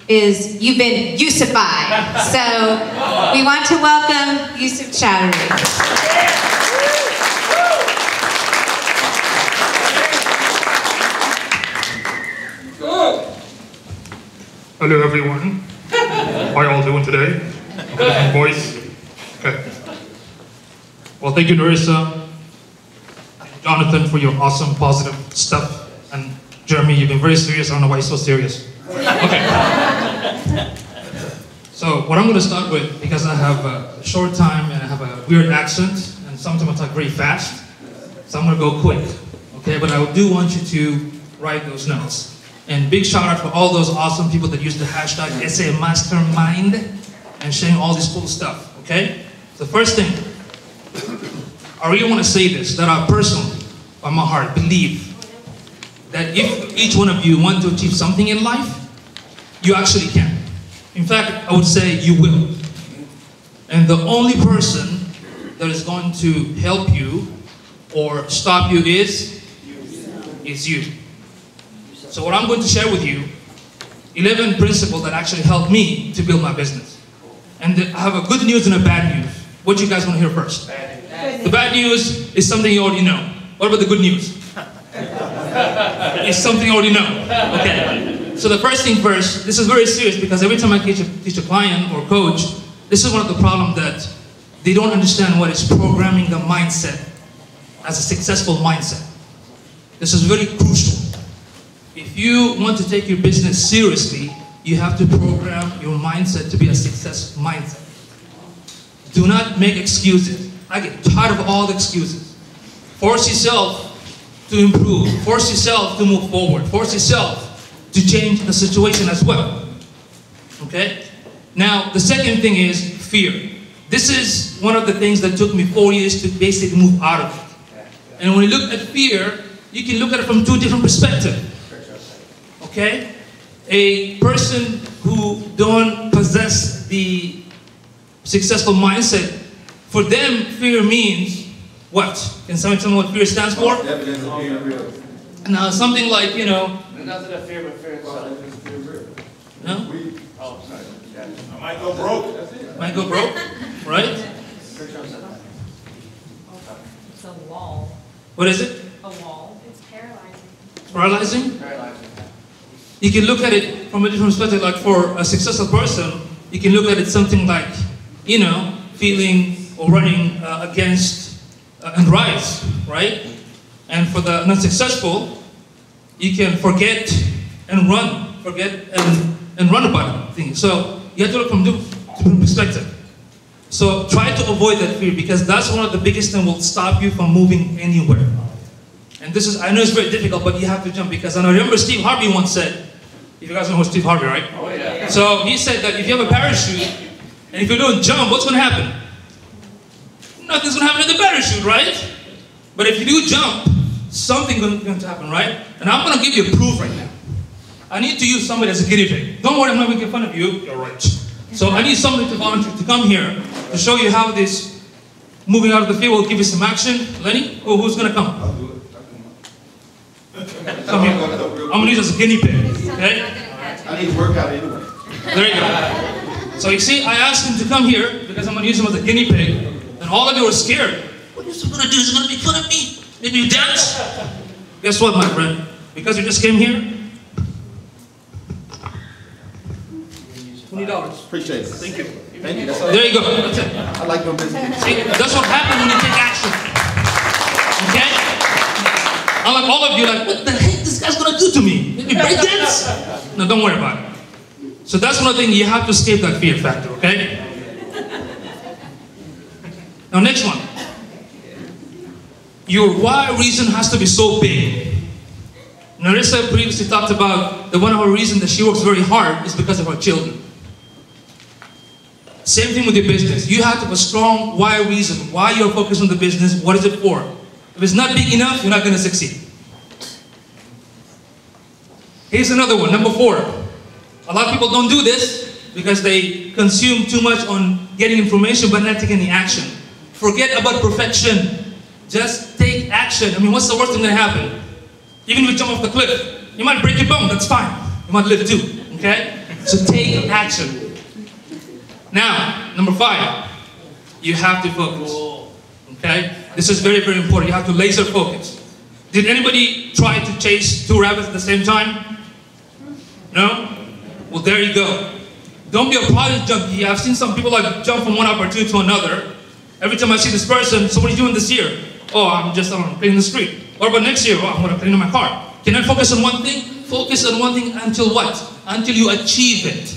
is you've been Yusufied. So we want to welcome Yusuf Chowdhury. Hello everyone. How y'all doing today? Okay, voice. Okay. Well, thank you, Narissa, Jonathan, for your awesome, positive stuff, and Jeremy, you've been very serious. I don't know why you're so serious. Okay. So what I'm going to start with, because I have a short time and I have a weird accent, and sometimes I talk very fast, so I'm going to go quick. Okay, but I do want you to write those notes. And big shout out for all those awesome people that use the hashtag SAMastermind and sharing all this cool stuff, okay? The first thing, I really want to say this, that I personally, by my heart, believe that if each one of you want to achieve something in life, you actually can. In fact, I would say you will. And the only person that is going to help you or stop you is you. So what I'm going to share with you, 11 principles that actually helped me to build my business. And I have a good news and a bad news. What do you guys want to hear first? The bad news is something you already know. What about the good news? It's something you already know. Okay. So the first thing first, this is very serious because every time I teach a client or coach, this is one of the problems that they don't understand what is programming the mindset as a successful mindset. This is very crucial. If you want to take your business seriously, you have to program your mindset to be a success mindset. Do not make excuses. I get tired of all the excuses. Force yourself to improve. Force yourself to move forward. Force yourself to change the situation as well. Okay? Now, the second thing is fear. This is one of the things that took me 4 years to basically move out of it. And when you look at fear, you can look at it from two different perspectives. Okay? A person who don't possess the successful mindset, for them, fear means what? Can someone tell me what fear stands for? Now, something like, you know... No? I might go broke. Might go broke, right? It's a wall. What is it? A wall. It's Paralyzing? You can look at it from a different perspective. Like for a successful person, you can look at it something like, you know, feeling or running against and rise, right? And for the not successful, you can forget and run, and run about things. So you have to look from different perspective. So try to avoid that fear, because that's one of the biggest things will stop you from moving anywhere. And this is, I know it's very difficult, but you have to jump, because I remember Steve Harvey once said, if you guys know who Steve Harvey, right? Oh, yeah. So he said that if you have a parachute, and if you don't jump, what's going to happen? Nothing's going to happen to the parachute, right? But if you do jump, something's going to happen, right? And I'm going to give you a proof right now. I need to use somebody as a guinea pig. Don't worry, I'm not making fun of you. You're right. So I need somebody to volunteer to come here to show you how this moving out of the field will give you some action. Lenny, who's going to come? I'll do it. Come here. I'm going to use you as a guinea pig, okay? I need to work out anyway. There you go. So you see, I asked him to come here because I'm going to use him as a guinea pig, and all of you are scared. What is he going to do? Is he going to make fun of me? Maybe you dance? Guess what, my friend? Because you just came here, $20. Appreciate it. Thank you. Thank you. That's all. There you go. That's it. I like your business. See, that's what happens when you take action. Okay? Unlike all of you, like, what the heck this guy's gonna do to me? Maybe break dance? No, don't worry about it. So that's one thing, you have to escape that fear factor, okay? Now, next one. Your why reason has to be so big. Narissa previously talked about the one of her reasons that she works very hard is because of her children. Same thing with your business. You have to have a strong why reason. Why you're focused on the business. What is it for? If it's not big enough, you're not going to succeed. Here's another one, number 4. A lot of people don't do this because they consume too much on getting information but not taking any action. Forget about perfection. Just take action. I mean, what's the worst thing that can happen? Even if you jump off the cliff, you might break your bone, that's fine. You might live too, okay? So take action. Now, number 5, you have to focus, okay? This is very, very important. You have to laser focus. Did anybody try to chase 2 rabbits at the same time? No? Well, there you go. Don't be a project junkie. I've seen some people like jump from one opportunity to another. Every time I see this person, so what are you doing this year? Oh, I'm cleaning the street. What about next year? Oh, I'm going to clean my car. Can I focus on one thing? Focus on one thing until what? Until you achieve it.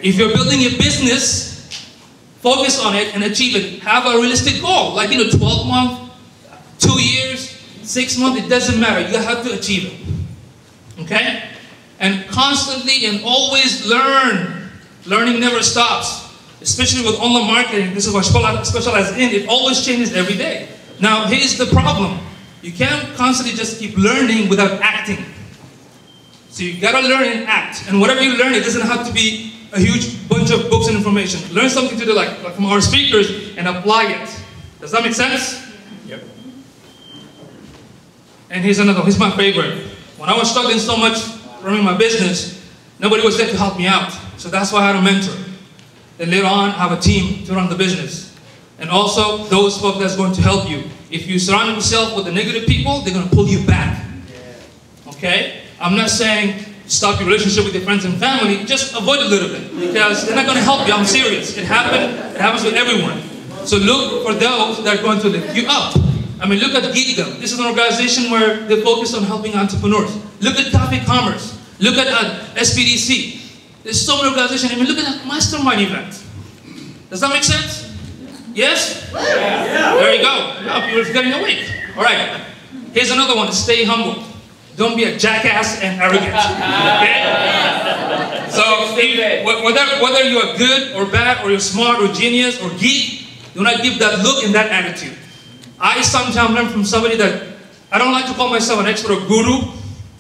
If you're building a business, focus on it and achieve it. Have a realistic goal, like 12 months, 2 years, 6 months, it doesn't matter. You have to achieve it. Okay? And constantly and always learn. Learning never stops. Especially with online marketing, this is what I specialize in. It always changes every day. Now, here's the problem. You can't constantly just keep learning without acting. So you gotta learn and act. And whatever you learn, it doesn't have to be a huge bunch of books and information. Learn something to do like from our speakers and apply it. Does that make sense? Yep. And here's another, here's my favorite. When I was struggling so much running my business, nobody was there to help me out. So that's why I had a mentor. Then later on, I have a team to run the business. And also, those folks that's going to help you. If you surround yourself with the negative people, they're going to pull you back. Okay? I'm not saying stop your relationship with your friends and family, just avoid a little bit. Because they're not going to help you, I'm serious. It happens with everyone. So look for those that are going to lift you up. I mean, look at Geekdom. This is an organization where they focus on helping entrepreneurs. Look at Cafe Commerce. Look at SPDC. There's so many organizations. I mean, look at that Mastermind event. Does that make sense? Yes? Yeah. There you go. Now people are getting awake. All right. Here's another one. Stay humble. Don't be a jackass and arrogant. Okay? So whether you're good or bad, or you're smart or genius or geek, do not give that look and that attitude. I sometimes learn from somebody that I don't like to call myself an expert or guru.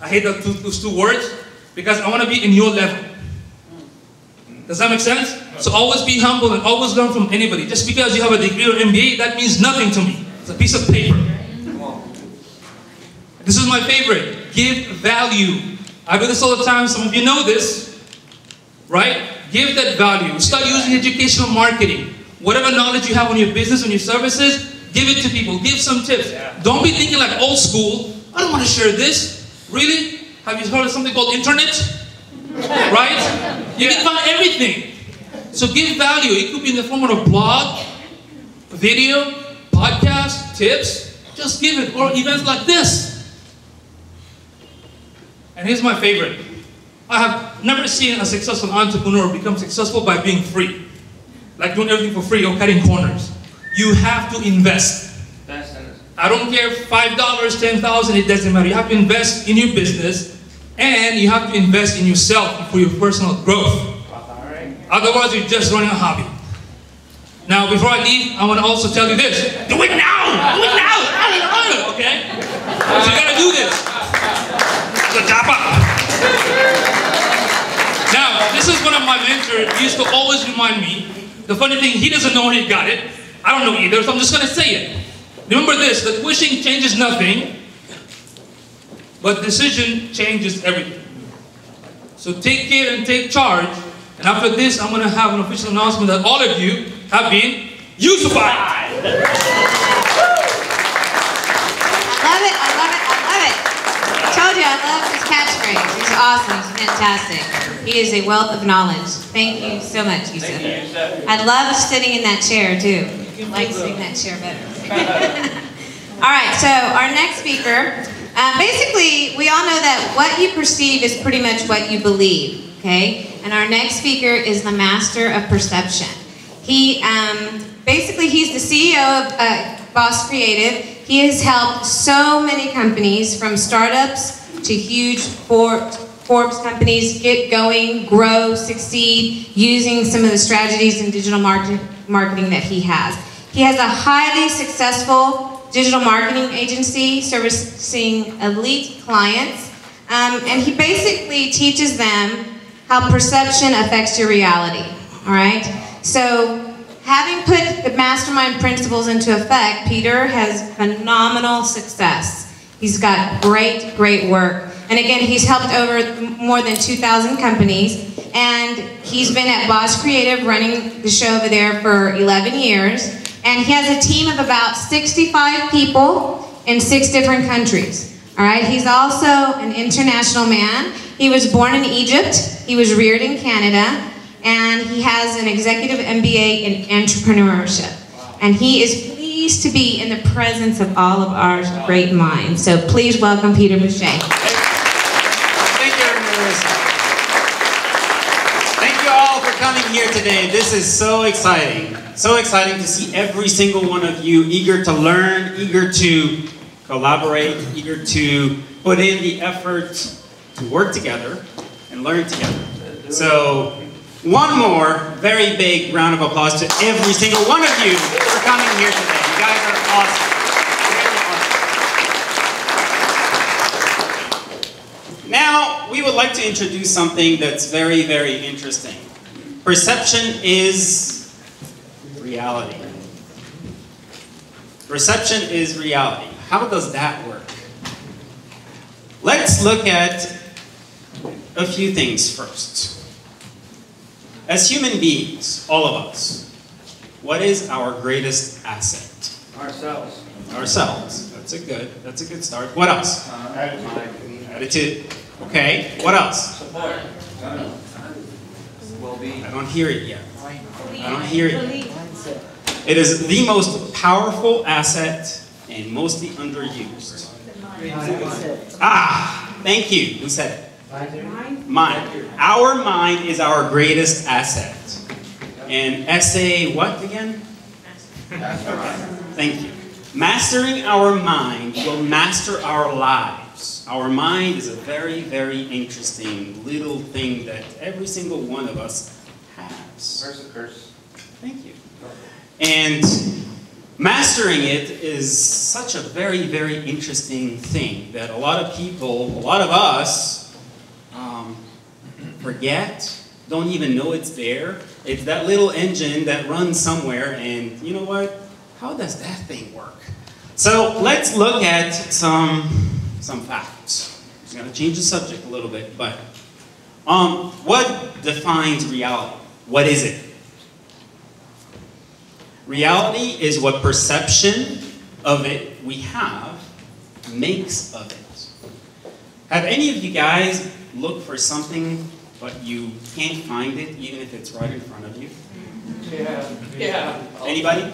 I hate those 2 words because I want to be in your level. Does that make sense? So always be humble and always learn from anybody. Just because you have a degree or MBA, that means nothing to me. It's a piece of paper. This is my favorite. Give value. I do this all the time. Some of you know this, right? Give that value. Start using educational marketing. Whatever knowledge you have on your business, on your services, give it to people. Give some tips. Don't be thinking like old school. I don't want to share this. Really? Have you heard of something called internet? Right? You can find everything. So give value. It could be in the form of a blog, video, podcast, tips. Just give it. Or events like this. And here's my favorite. I have never seen a successful entrepreneur become successful by being free. Like doing everything for free or cutting corners. You have to invest. I don't care, $5, $10,000, it doesn't matter. You have to invest in your business and you have to invest in yourself for your personal growth. Otherwise, you're just running a hobby. Now, before I leave, I want to also tell you this. Do it now! Do it now! Okay? So you gotta do this. So tap up. Now, this is one of my mentors. He used to always remind me. The funny thing, he doesn't know when he got it. I don't know either, so I'm just gonna say it. Remember this, that wishing changes nothing, but decision changes everything. So take care and take charge And after this, I'm going to have an official announcement that all of you have been Usified. I love it, I love it, I love it. I told you I love his catchphrase. He's awesome, he's fantastic. He is a wealth of knowledge. Thank you so much, Yusuf. I love sitting in that chair too. I like sitting in that chair better. All right, so our next speaker, basically we all know that what you perceive is pretty much what you believe, okay? And our next speaker is the master of perception. He, basically he's the CEO of Boss Creative. He has helped so many companies, from startups to huge Forbes companies, get going, grow, succeed, using some of the strategies in digital marketing that he has. He has a highly successful digital marketing agency servicing elite clients, and he basically teaches them how perception affects your reality, all right? So, having put the Mastermind principles into effect, Peter has phenomenal success. He's got great, great work. And again, he's helped over more than 2,000 companies, and he's been at Boss Creative running the show over there for 11 years, and he has a team of about 65 people in 6 different countries. All right, he's also an international man. He was born in Egypt, he was reared in Canada, and he has an executive MBA in entrepreneurship. And he is pleased to be in the presence of all of our great minds. So please welcome Peter Boucher. Thank you, Marissa. Thank you all for coming here today. This is so exciting. So exciting to see every single one of you eager to learn, eager to collaborate, eager to put in the effort to work together and learn together. So, one more very big round of applause to every single one of you for coming here today. You guys are awesome. Very awesome. Now, we would like to introduce something that's very, very interesting. Perception is reality. Perception is reality. How does that work? Let's look at a few things first. As human beings, all of us, what is our greatest asset? Ourselves. Ourselves. That's a good start. What else? Attitude. Attitude. Okay. What else? Support. Well-being. I don't hear it yet. I don't hear it yet. It is the most powerful asset and mostly underused. Ah, thank you. Who said it? Mind. Our mind is our greatest asset. And SA what again? Thank you. Mastering our mind will master our lives. Our mind is a very, very interesting little thing that every single one of us has. Where's the curse? Thank you. And mastering it is such a very, very interesting thing that a lot of people, a lot of us, forget, don't even know it's there. It's that little engine that runs somewhere, and you know what? How does that thing work? So let's look at some facts. I'm going to change the subject a little bit, but what defines reality? What is it? Reality is what perception of it we have makes of it. Have any of you guys looked for something but you can't find it even if it's right in front of you? Yeah. Anybody?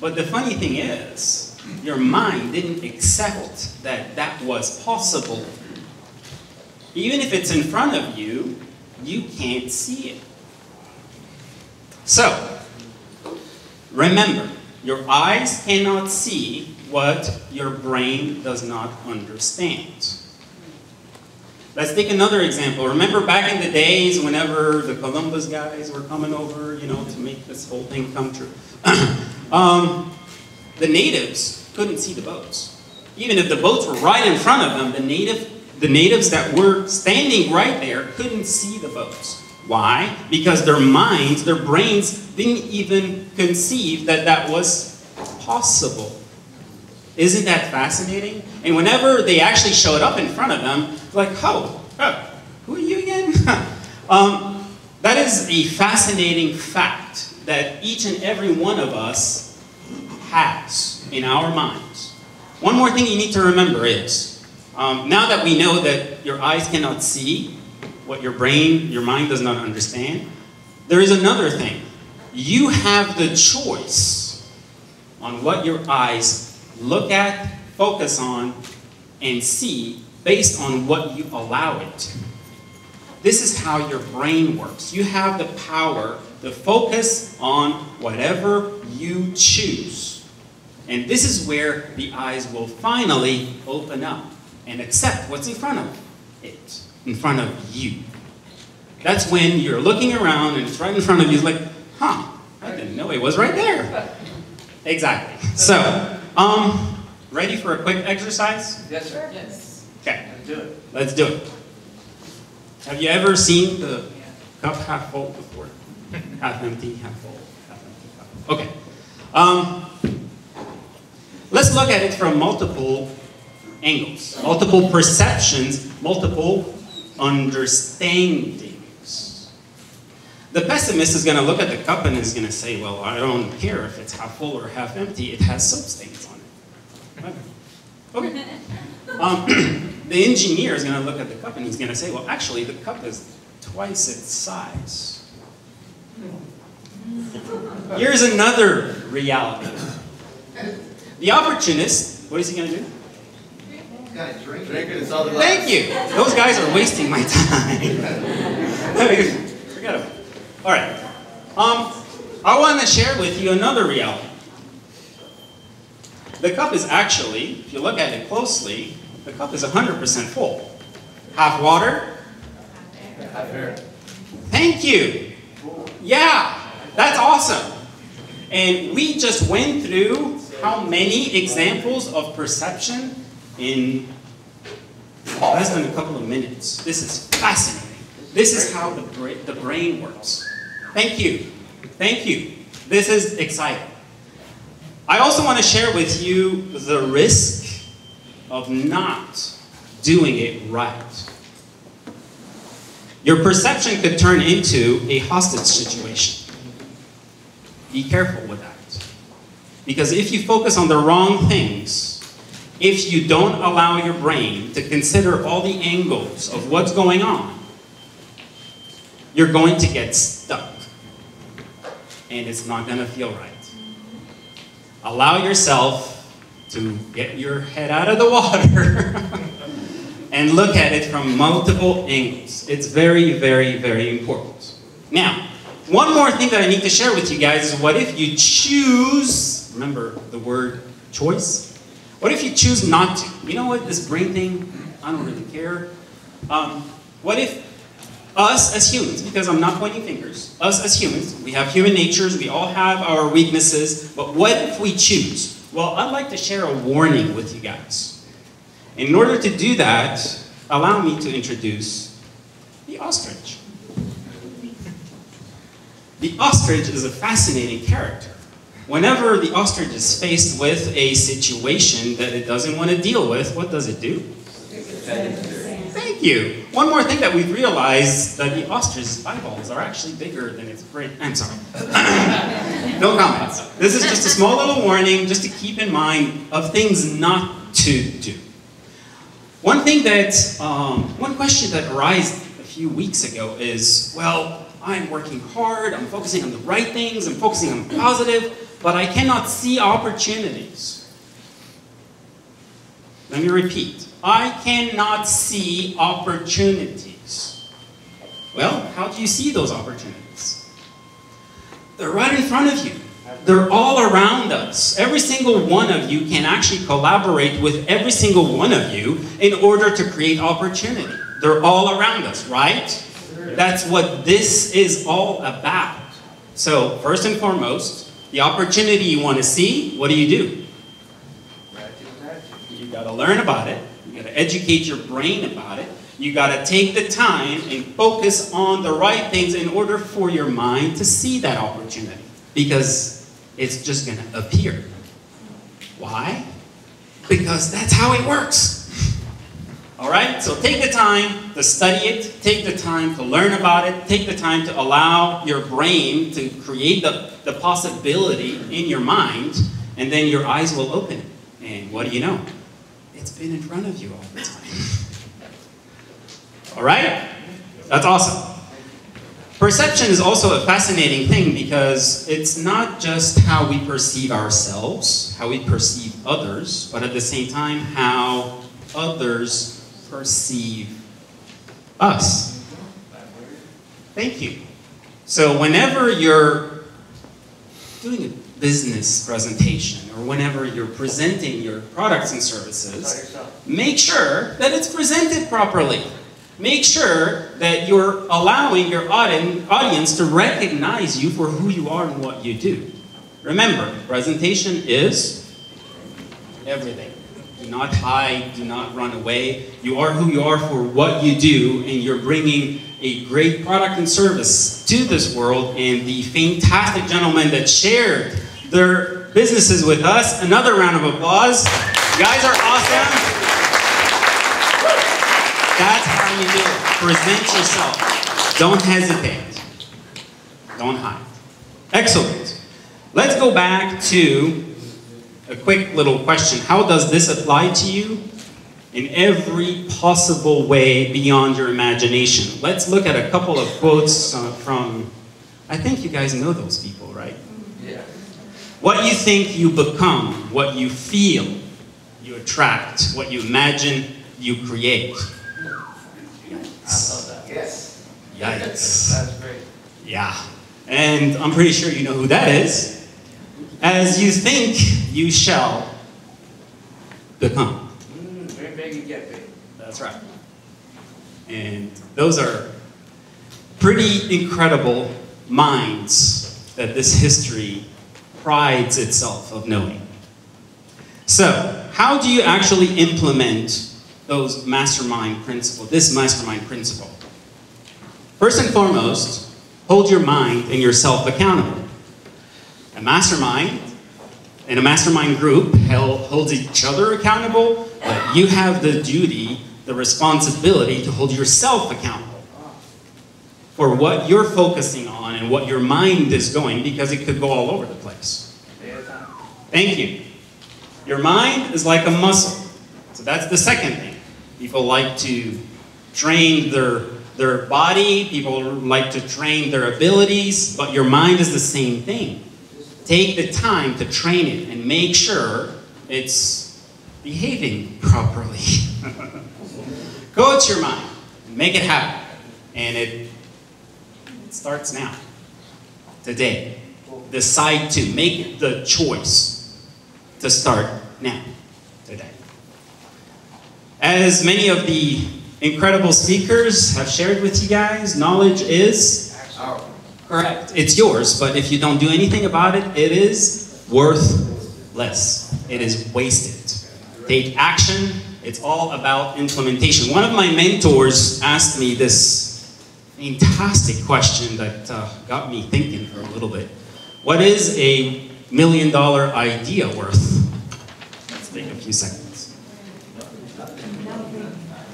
But the funny thing is, your mind didn't accept that that was possible. Even if it's in front of you, you can't see it. So, remember, your eyes cannot see what your brain does not understand. Let's take another example. Remember back in the days whenever the Columbus guys were coming over, you know, to make this whole thing come true. The natives couldn't see the boats. Even if the boats were right in front of them, the natives that were standing right there couldn't see the boats. Why? Because their minds, their brains didn't even conceive that that was possible. Isn't that fascinating? And whenever they actually showed up in front of them, like, oh, who are you again? That is a fascinating fact that each and every one of us has in our minds. One more thing you need to remember is, now that we know that your eyes cannot see what your brain, your mind does not understand, there is another thing. You have the choice on what your eyes look at, focus on, and see based on what you allow it to. This is how your brain works. You have the power to focus on whatever you choose. And this is where the eyes will finally open up and accept what's in front of it, in front of you. That's when you're looking around and it's right in front of you. It's like, huh, I didn't know it was right there. Exactly. So, ready for a quick exercise? Yes, sir. Yes. Okay. Let's do it. Let's do it. Have you ever seen the cup half full before? Half empty, half full, half empty, half full. Okay. Let's look at it from multiple angles, multiple perceptions, multiple understandings. The pessimist is going to look at the cup and is going to say, well, I don't care if it's half full or half empty. It has soap stains on it. Okay. The engineer is going to look at the cup and he's going to say, well, actually, the cup is twice its size. Here's another reality. The opportunist, what is he going to do? Drink it, it's all the Thank you. Those guys are wasting my time. Forget about it. All right. I want to share with you another reality. The cup is actually, if you look at it closely, the cup is 100% full. Half water? Half air. Thank you. Yeah, that's awesome. And we just went through how many examples of perception in less than a couple of minutes. This is fascinating. This is how the brain works. Thank you. Thank you. This is exciting. I also want to share with you the risk of not doing it right. Your perception could turn into a hostage situation. Be careful with that. Because if you focus on the wrong things, if you don't allow your brain to consider all the angles of what's going on, you're going to get stuck. And it's not going to feel right. Allow yourself to get your head out of the water and look at it from multiple angles. It's very, very, very important. Now, one more thing that I need to share with you guys is what if you choose, remember the word choice? What if you choose not to? You know what, this brain thing, I don't really care. What if us as humans, because I'm not pointing fingers, us as humans, we have human natures, we all have our weaknesses, but what if we choose? Well, I'd like to share a warning with you guys. In order to do that, allow me to introduce the ostrich. The ostrich is a fascinating character. Whenever the ostrich is faced with a situation that it doesn't want to deal with, what does it do? Thank you. One more thing that we've realized, that the ostrich's eyeballs are actually bigger than its brain. I'm sorry. No comments. This is just a small little warning just to keep in mind of things not to do. One thing that, one question that arose a few weeks ago is, well, I'm working hard, I'm focusing on the right things, I'm focusing on the positive, but I cannot see opportunities. Let me repeat. I cannot see opportunities. Well, how do you see those opportunities? They're right in front of you. They're all around us. Every single one of you can actually collaborate with every single one of you in order to create opportunity. They're all around us, right? That's what this is all about. So, first and foremost, the opportunity you want to see, what do? You got to learn about it. You got to educate your brain about it. You got to take the time and focus on the right things in order for your mind to see that opportunity. Because it's just going to appear. Why? Because that's how it works. All right? So take the time to study it, take the time to learn about it, take the time to allow your brain to create the possibility in your mind, and then your eyes will open. And what do you know? It's been in front of you all the time. All right? That's awesome. Perception is also a fascinating thing because it's not just how we perceive ourselves, how we perceive others, but at the same time, how others perceive us. Thank you. So whenever you're doing a business presentation or whenever you're presenting your products and services, make sure that it's presented properly. Make sure that you're allowing your audience to recognize you for who you are and what you do. Remember, presentation is everything. Do not hide, do not run away. You are who you are for what you do, and you're bringing a great product and service to this world. And the fantastic gentlemen that shared their businesses with us, another round of applause. You guys are awesome. That's how you do it. Present yourself. Don't hesitate. Don't hide. Excellent. Let's go back to a quick little question. How does this apply to you? In every possible way beyond your imagination. Let's look at a couple of quotes from, I think you guys know those people, right? Yeah. What you think, you become. What you feel, you attract. What you imagine, you create. I love that. Yes. Yikes. That's great. Yeah. And I'm pretty sure you know who that is. As you think, you shall become. Dream big and get big. That's right. And those are pretty incredible minds that this history prides itself of knowing. So, how do you actually implement those mastermind principles, this mastermind principle? First and foremost, hold your mind and yourself accountable. A mastermind and a mastermind group holds each other accountable, but you have the duty, the responsibility to hold yourself accountable for what you're focusing on and what your mind is going, because it could go all over the place. Thank you. Your mind is like a muscle. So that's the second thing. People like to train their body, people like to train their abilities, but your mind is the same thing. Take the time to train it and make sure it's behaving properly. Coach your mind and make it happen. And it starts now, today. Decide to make the choice to start now, today. As many of the incredible speakers have shared with you guys, knowledge is correct. It's yours, but if you don't do anything about it, it is worthless. It is wasted. Take action. It's all about implementation. One of my mentors asked me this fantastic question that got me thinking for a little bit. What is a $1 million idea worth? Let's take a few seconds.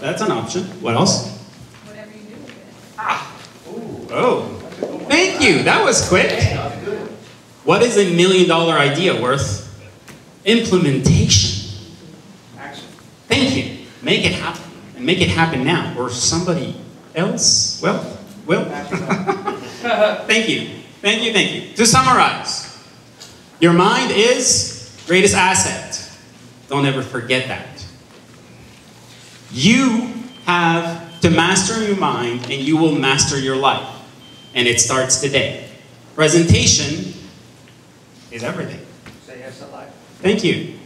That's an option. What else? Whatever you do with it. Oh. Thank you. That was quick. What is a $1 million idea worth? Implementation. Action. Thank you. Make it happen. And make it happen now. Or somebody else. Well. Thank you. Thank you. Thank you. To summarize, your mind is greatest asset. Don't ever forget that. You have to master your mind and you will master your life. And it starts today. Presentation is everything. Say yes to life. Thank you.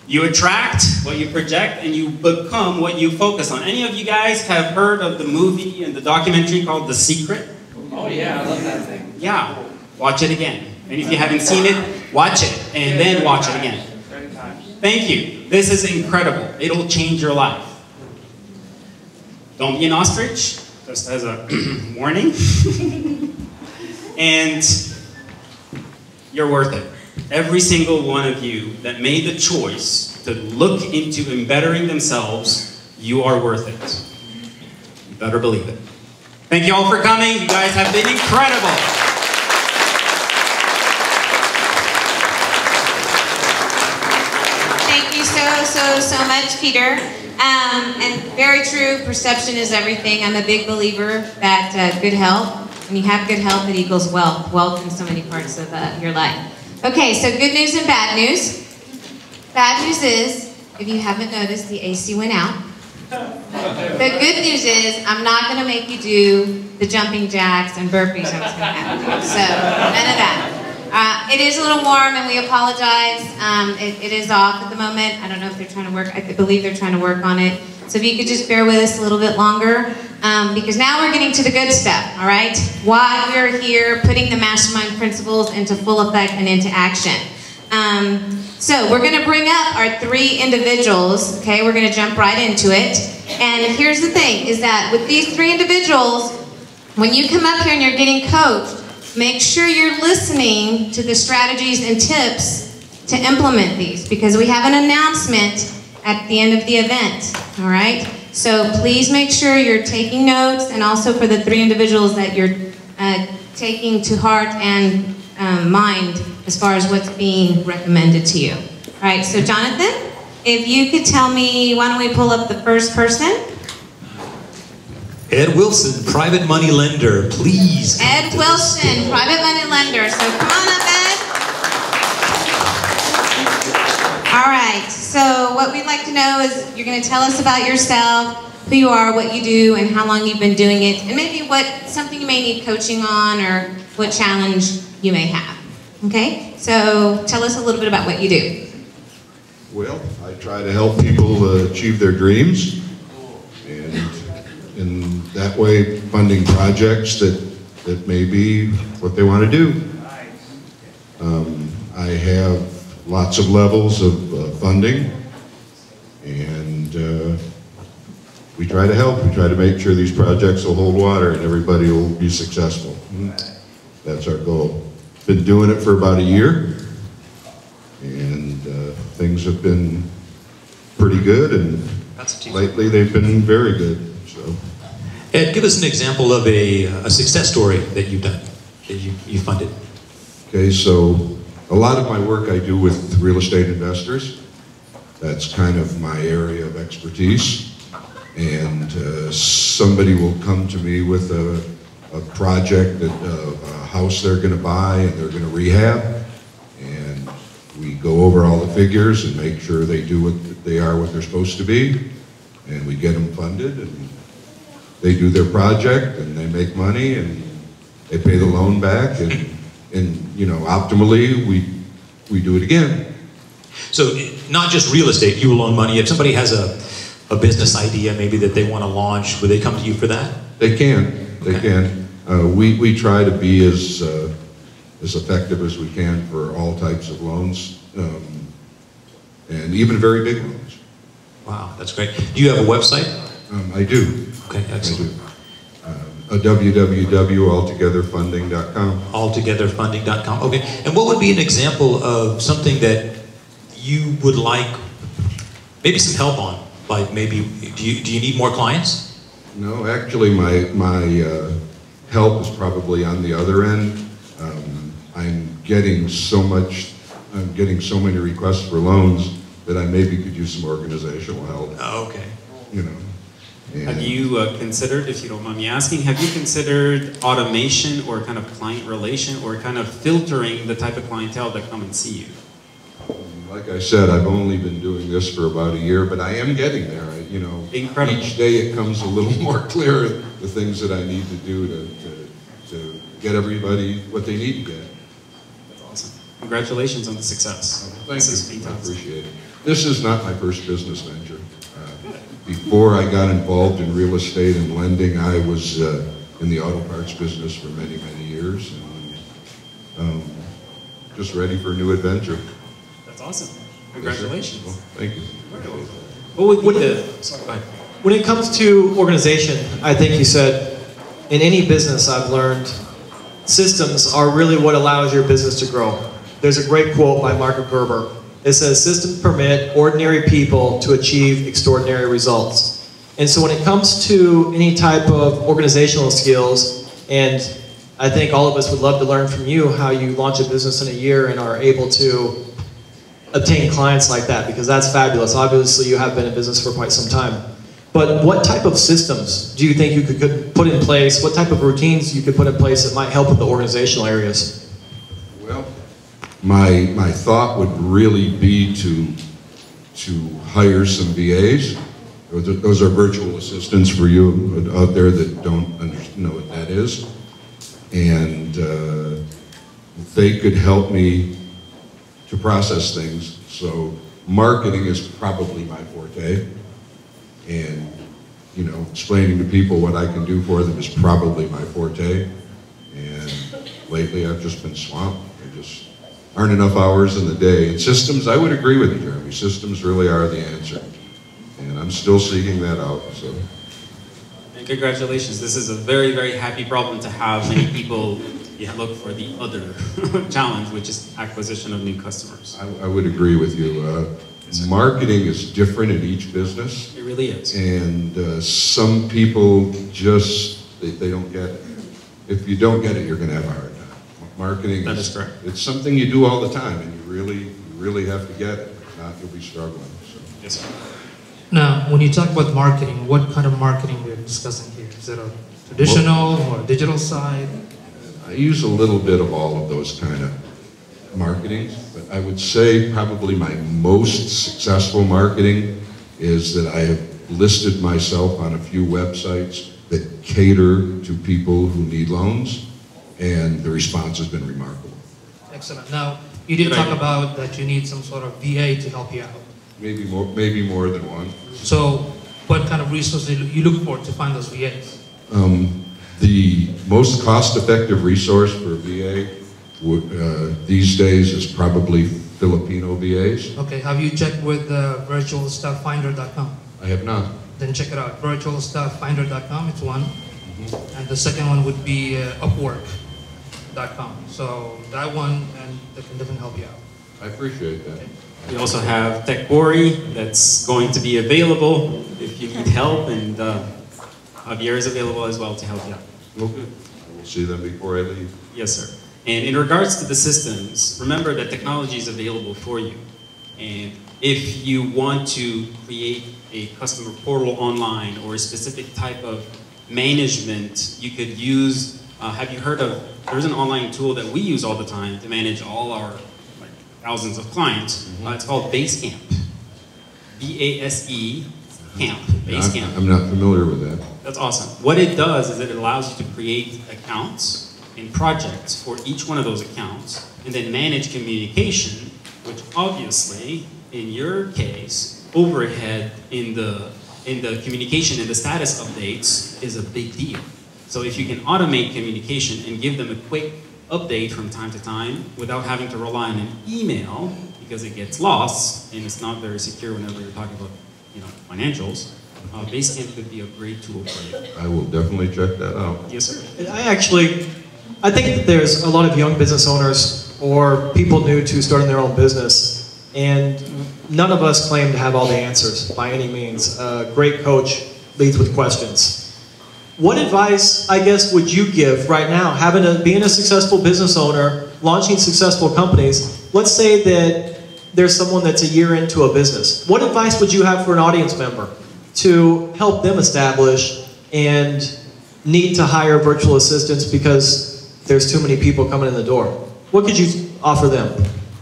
You attract what you project and you become what you focus on. Any of you guys have heard of the movie and the documentary called The Secret? Oh yeah, I love that thing. Yeah. Watch it again. And if you haven't seen it, watch it and then watch it again. 30 times. Thank you. This is incredible. It'll change your life. Don't be an ostrich, just as a warning. And you're worth it. Every single one of you that made the choice to look into bettering themselves You are worth it. You better believe it. Thank you all for coming. You guys have been incredible. Thank you so much, Peter. And very true, perception is everything. I'm a big believer that good health, when you have good health, it equals wealth. Wealth in so many parts of your life. Okay, so good news and bad news. Bad news is, if you haven't noticed, the AC went out. The good news is, I'm not going to make you do the jumping jacks and burpees I was going to have you do. So, none of that. It is a little warm, and we apologize. It is off at the moment. I don't know if they're trying to work. I believe they're trying to work on it. So if you could just bear with us a little bit longer, because now we're getting to the good stuff, all right? Why we're here, putting the Mastermind principles into full effect and into action. So we're going to bring up our 3 individuals, okay? We're going to jump right into it. And here's the thing, is that with these 3 individuals, when you come up here and you're getting coached, make sure you're listening to the strategies and tips to implement these, because we have an announcement at the end of the event, all right? So please make sure you're taking notes, and also for the 3 individuals that you're taking to heart and mind as far as what's being recommended to you. All right, so Jonathan, if you could tell me, why don't we pull up the first person? Ed Wilson, private money lender, please. Ed Wilson, private money lender. So come on up, Ed. All right, so what we'd like to know is you're going to tell us about yourself, who you are, what you do, and how long you've been doing it, and maybe something you may need coaching on, or what challenge you may have. Okay, so tell us a little bit about what you do. Well, I try to help people achieve their dreams, and in that way funding projects that may be what they want to do. I have lots of levels of funding, and we try to help. We try to make sure these projects will hold water and everybody will be successful. That's our goal. Been doing it for about a year, and things have been pretty good, and lately they've been very good. So, Ed, give us an example of a success story that you've done, that you funded. Okay, so a lot of my work I do with real estate investors. That's kind of my area of expertise. And somebody will come to me with a project, a house they're going to buy and they're going to rehab. And we go over all the figures and make sure they do what they're supposed to be. And we get them funded, and they do their project, and they make money, and they pay the loan back, and you know, optimally, we do it again. So not just real estate, you will loan money. If somebody has a business idea maybe that they want to launch, would they come to you for that? They can. They can. We try to be as effective as we can for all types of loans, and even very big loans. Wow, that's great. Do you have a website? I do. Okay, excellent. www.altogetherfunding.com. Altogetherfunding.com. Okay. And what would be an example of something that you would like maybe some help on? Like maybe, do you need more clients? No, actually my help is probably on the other end. I'm getting so many requests for loans that I maybe could use some organizational help. Oh, okay. You know. Have you considered, if you don't mind me asking, have you considered automation or kind of client relation or kind of filtering the type of clientele that come and see you? Like I said, I've only been doing this for about a year, but I am getting there. You know, incredible. Each day it comes a little more clear, the things that I need to do to get everybody what they need to get. That's awesome. Congratulations on the success. Thank you. I appreciate it. This is not my first business venture. Before I got involved in real estate and lending, I was in the auto parts business for many, many years, and just ready for a new adventure. That's awesome. Congratulations. Well, thank you. Well, when it comes to organization, I think you said, in any business I've learned, systems are really what allows your business to grow. There's a great quote by Mark Gerber. It says, systems permit ordinary people to achieve extraordinary results. And so when it comes to any type of organizational skills, and I think all of us would love to learn from you how you launch a business in a year and are able to obtain clients like that, because that's fabulous. Obviously, you have been in business for quite some time. But what type of systems do you think you could put in place? What type of routines you could put in place that might help with the organizational areas? Well, my thought would really be to hire some VAs. Those are virtual assistants for you out there that don't know what that is. And they could help me to process things. So marketing is probably my forte. And, you know, explaining to people what I can do for them is probably my forte. And lately I've just been swamped. There just aren't enough hours in the day. And systems, I would agree with you, Jeremy. Systems really are the answer. And I'm still seeking that out, so. And congratulations. This is a very, very happy problem to have. Many people look for the other challenge, which is acquisition of new customers. I would agree with you. Marketing is different in each business. It really is. And some people just, they don't get it. If you don't get it, you're going to have a hard time. Marketing that is correct. It's something you do all the time, and you really have to get it. If not, you'll be struggling. So. Yes, sir. Now, when you talk about marketing, what kind of marketing we're discussing here? Is it a traditional or a digital side? I use a little bit of all of those kind of marketing, but I would say probably my most successful marketing is that I have listed myself on a few websites that cater to people who need loans, and the response has been remarkable. Excellent. Now, you did talk about that you need some sort of VA to help you out. Maybe more than one. So, what kind of resources you look for to find those VAs? The most cost-effective resource for VA these days is probably Filipino VAs. Okay, have you checked with virtualstafffinder.com? I have not. Then check it out, virtualstafffinder.com, it's one. And the second one would be upwork.com. So that one, and they can definitely help you out. I appreciate that. We also have TechBori that's going to be available if you need help, and Javier is available as well to help you out. Okay. We'll see them before I leave. Yes, sir. And in regards to the systems, remember that technology is available for you. And if you want to create a customer portal online or a specific type of management, you could use, have you heard of, there's an online tool that we use all the time to manage all our thousands of clients. It's called Basecamp. B-A-S-E Camp. Basecamp. I'm not familiar with that. That's awesome. What it does is it allows you to create accounts and projects for each one of those accounts, and then manage communication, which obviously, in your case, overhead in the communication and the status updates is a big deal. So if you can automate communication and give them a quick update from time to time without having to rely on an email because it gets lost and it's not very secure whenever you're talking about, you know, financials, Basecamp could be a great tool for you. I will definitely check that out. Yes, sir. I think that there's a lot of young business owners or people new to starting their own business, and none of us claim to have all the answers by any means. A great coach leads with questions. What advice, I guess, would you give right now, being a successful business owner, launching successful companies? Let's say that there's someone that's a year into a business. What advice would you have for an audience member to help them establish and need to hire virtual assistants because there's too many people coming in the door? What could you offer them?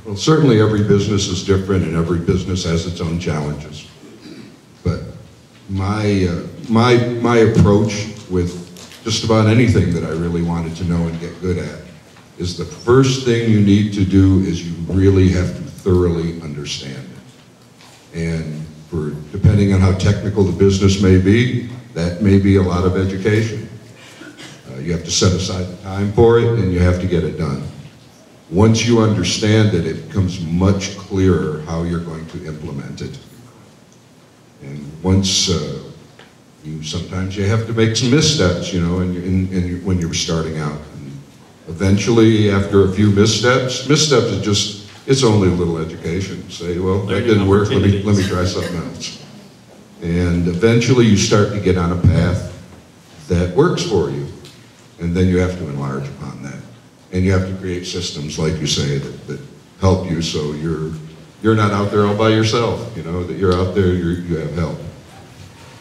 Well, certainly every business is different and every business has its own challenges. But my approach with just about anything that I really wanted to know and get good at is the first thing you need to do is you really have to thoroughly understand it. And depending on how technical the business may be, that may be a lot of education. You have to set aside the time for it, and you have to get it done. Once you understand it, it becomes much clearer how you're going to implement it. And once sometimes you have to make some missteps, you know, when you're starting out. And eventually, after a few missteps is just, it's only a little education. Say, well, that didn't work, let me try something else. And eventually you start to get on a path that works for you. And then you have to enlarge upon that. And you have to create systems, like you say, that help you so you're not out there all by yourself, you know, that you're out there, you have help.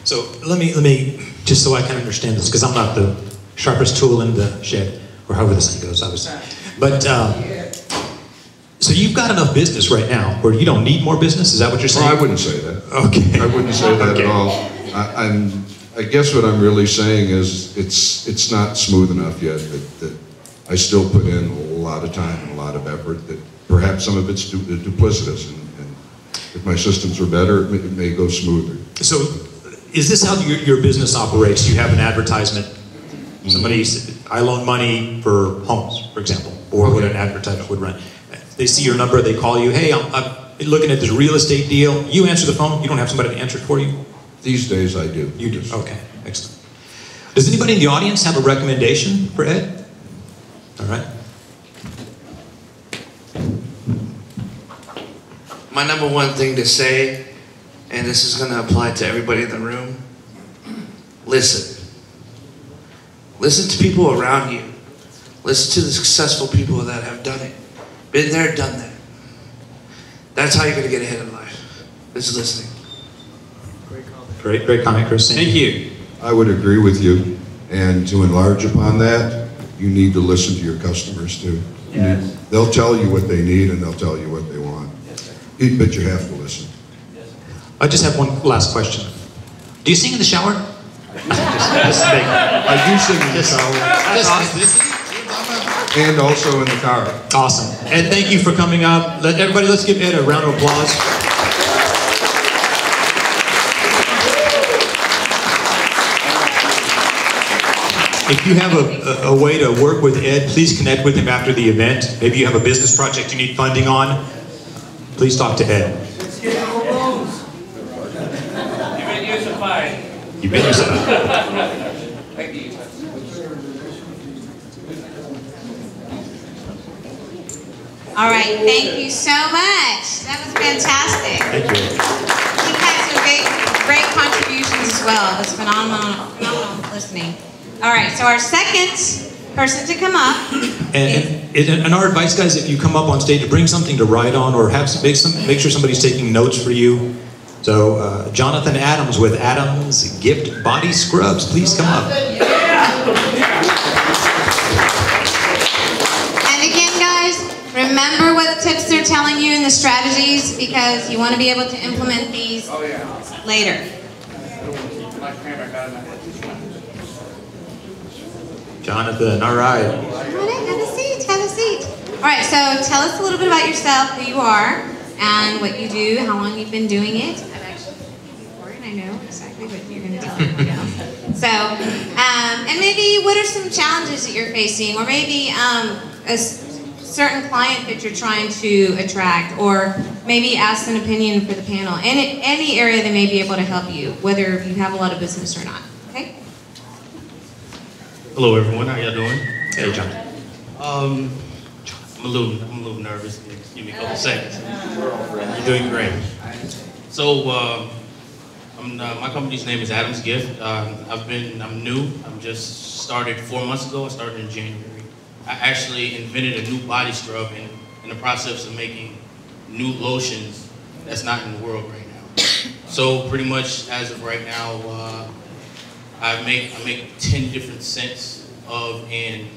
So let me, just so I can understand this, because I'm not the sharpest tool in the shed, or however this thing goes, obviously. But, so you've got enough business right now where you don't need more business? Is that what you're saying? Well, I wouldn't say that. Okay. I wouldn't say that Okay. at all. I guess what I'm really saying is it's not smooth enough yet, that I still put in a lot of time and a lot of effort, that perhaps some of it's duplicitous, and if my systems are better, it may go smoother. So is this how your business operates? You have an advertisement, somebody said, I loan money for homes, for example, or what an advertisement would run. They see your number, they call you, hey, I'm looking at this real estate deal. You answer the phone, you don't have somebody to answer it for you? These days I do. You do, okay, excellent. Does anybody in the audience have a recommendation for Ed? All right. My number one thing to say, and this is going to apply to everybody in the room, listen. Listen to people around you. Listen to the successful people that have done it. Been there, done that. That's how you're going to get ahead in life. Is listening. Great comment, Chris. Thank you. I would agree with you, and to enlarge upon that, you need to listen to your customers too. They'll tell you what they need and they'll tell you what they want. But you have to listen. I just have one last question. Do you sing in the shower? I do sing in the shower. And also in the car. Awesome. Ed, thank you for coming up. Let's give Ed a round of applause. If you have a way to work with Ed, please connect with him after the event. Maybe you have a business project you need funding on. Please talk to Ed. Let's get more loans. You've been using mine. You've been using it. Thank you. All right, thank you so much. That was fantastic. Thank you. He had some great contributions as well. It was phenomenal listening. All right, so our second person to come up. And our advice, guys, if you come up on stage, to bring something to write on, or have make sure somebody's taking notes for you. So Jonathan Adams with Adams Gift Body Scrubs, please come up. And again, guys, remember what tips they're telling you and the strategies, because you want to be able to implement these later. Jonathan, all right. Come on in, have a seat, have a seat. All right, so tell us a little bit about yourself, who you are, and what you do, how long you've been doing it. I've actually done it before, and I know exactly what you're going to tell everybody else. So, and maybe what are some challenges that you're facing, or maybe a certain client that you're trying to attract, or maybe ask an opinion for the panel. Any area they may be able to help you, whether you have a lot of business or not. Okay? Hello everyone, how y'all doing? Hey, John. I'm a little nervous. Just give me a couple seconds. You're doing great. So, my company's name is Adams Gift. I'm new. I'm just started 4 months ago. I started in January. I actually invented a new body scrub and in the process of making new lotions that's not in the world right now. So pretty much as of right now, I make 10 different scents in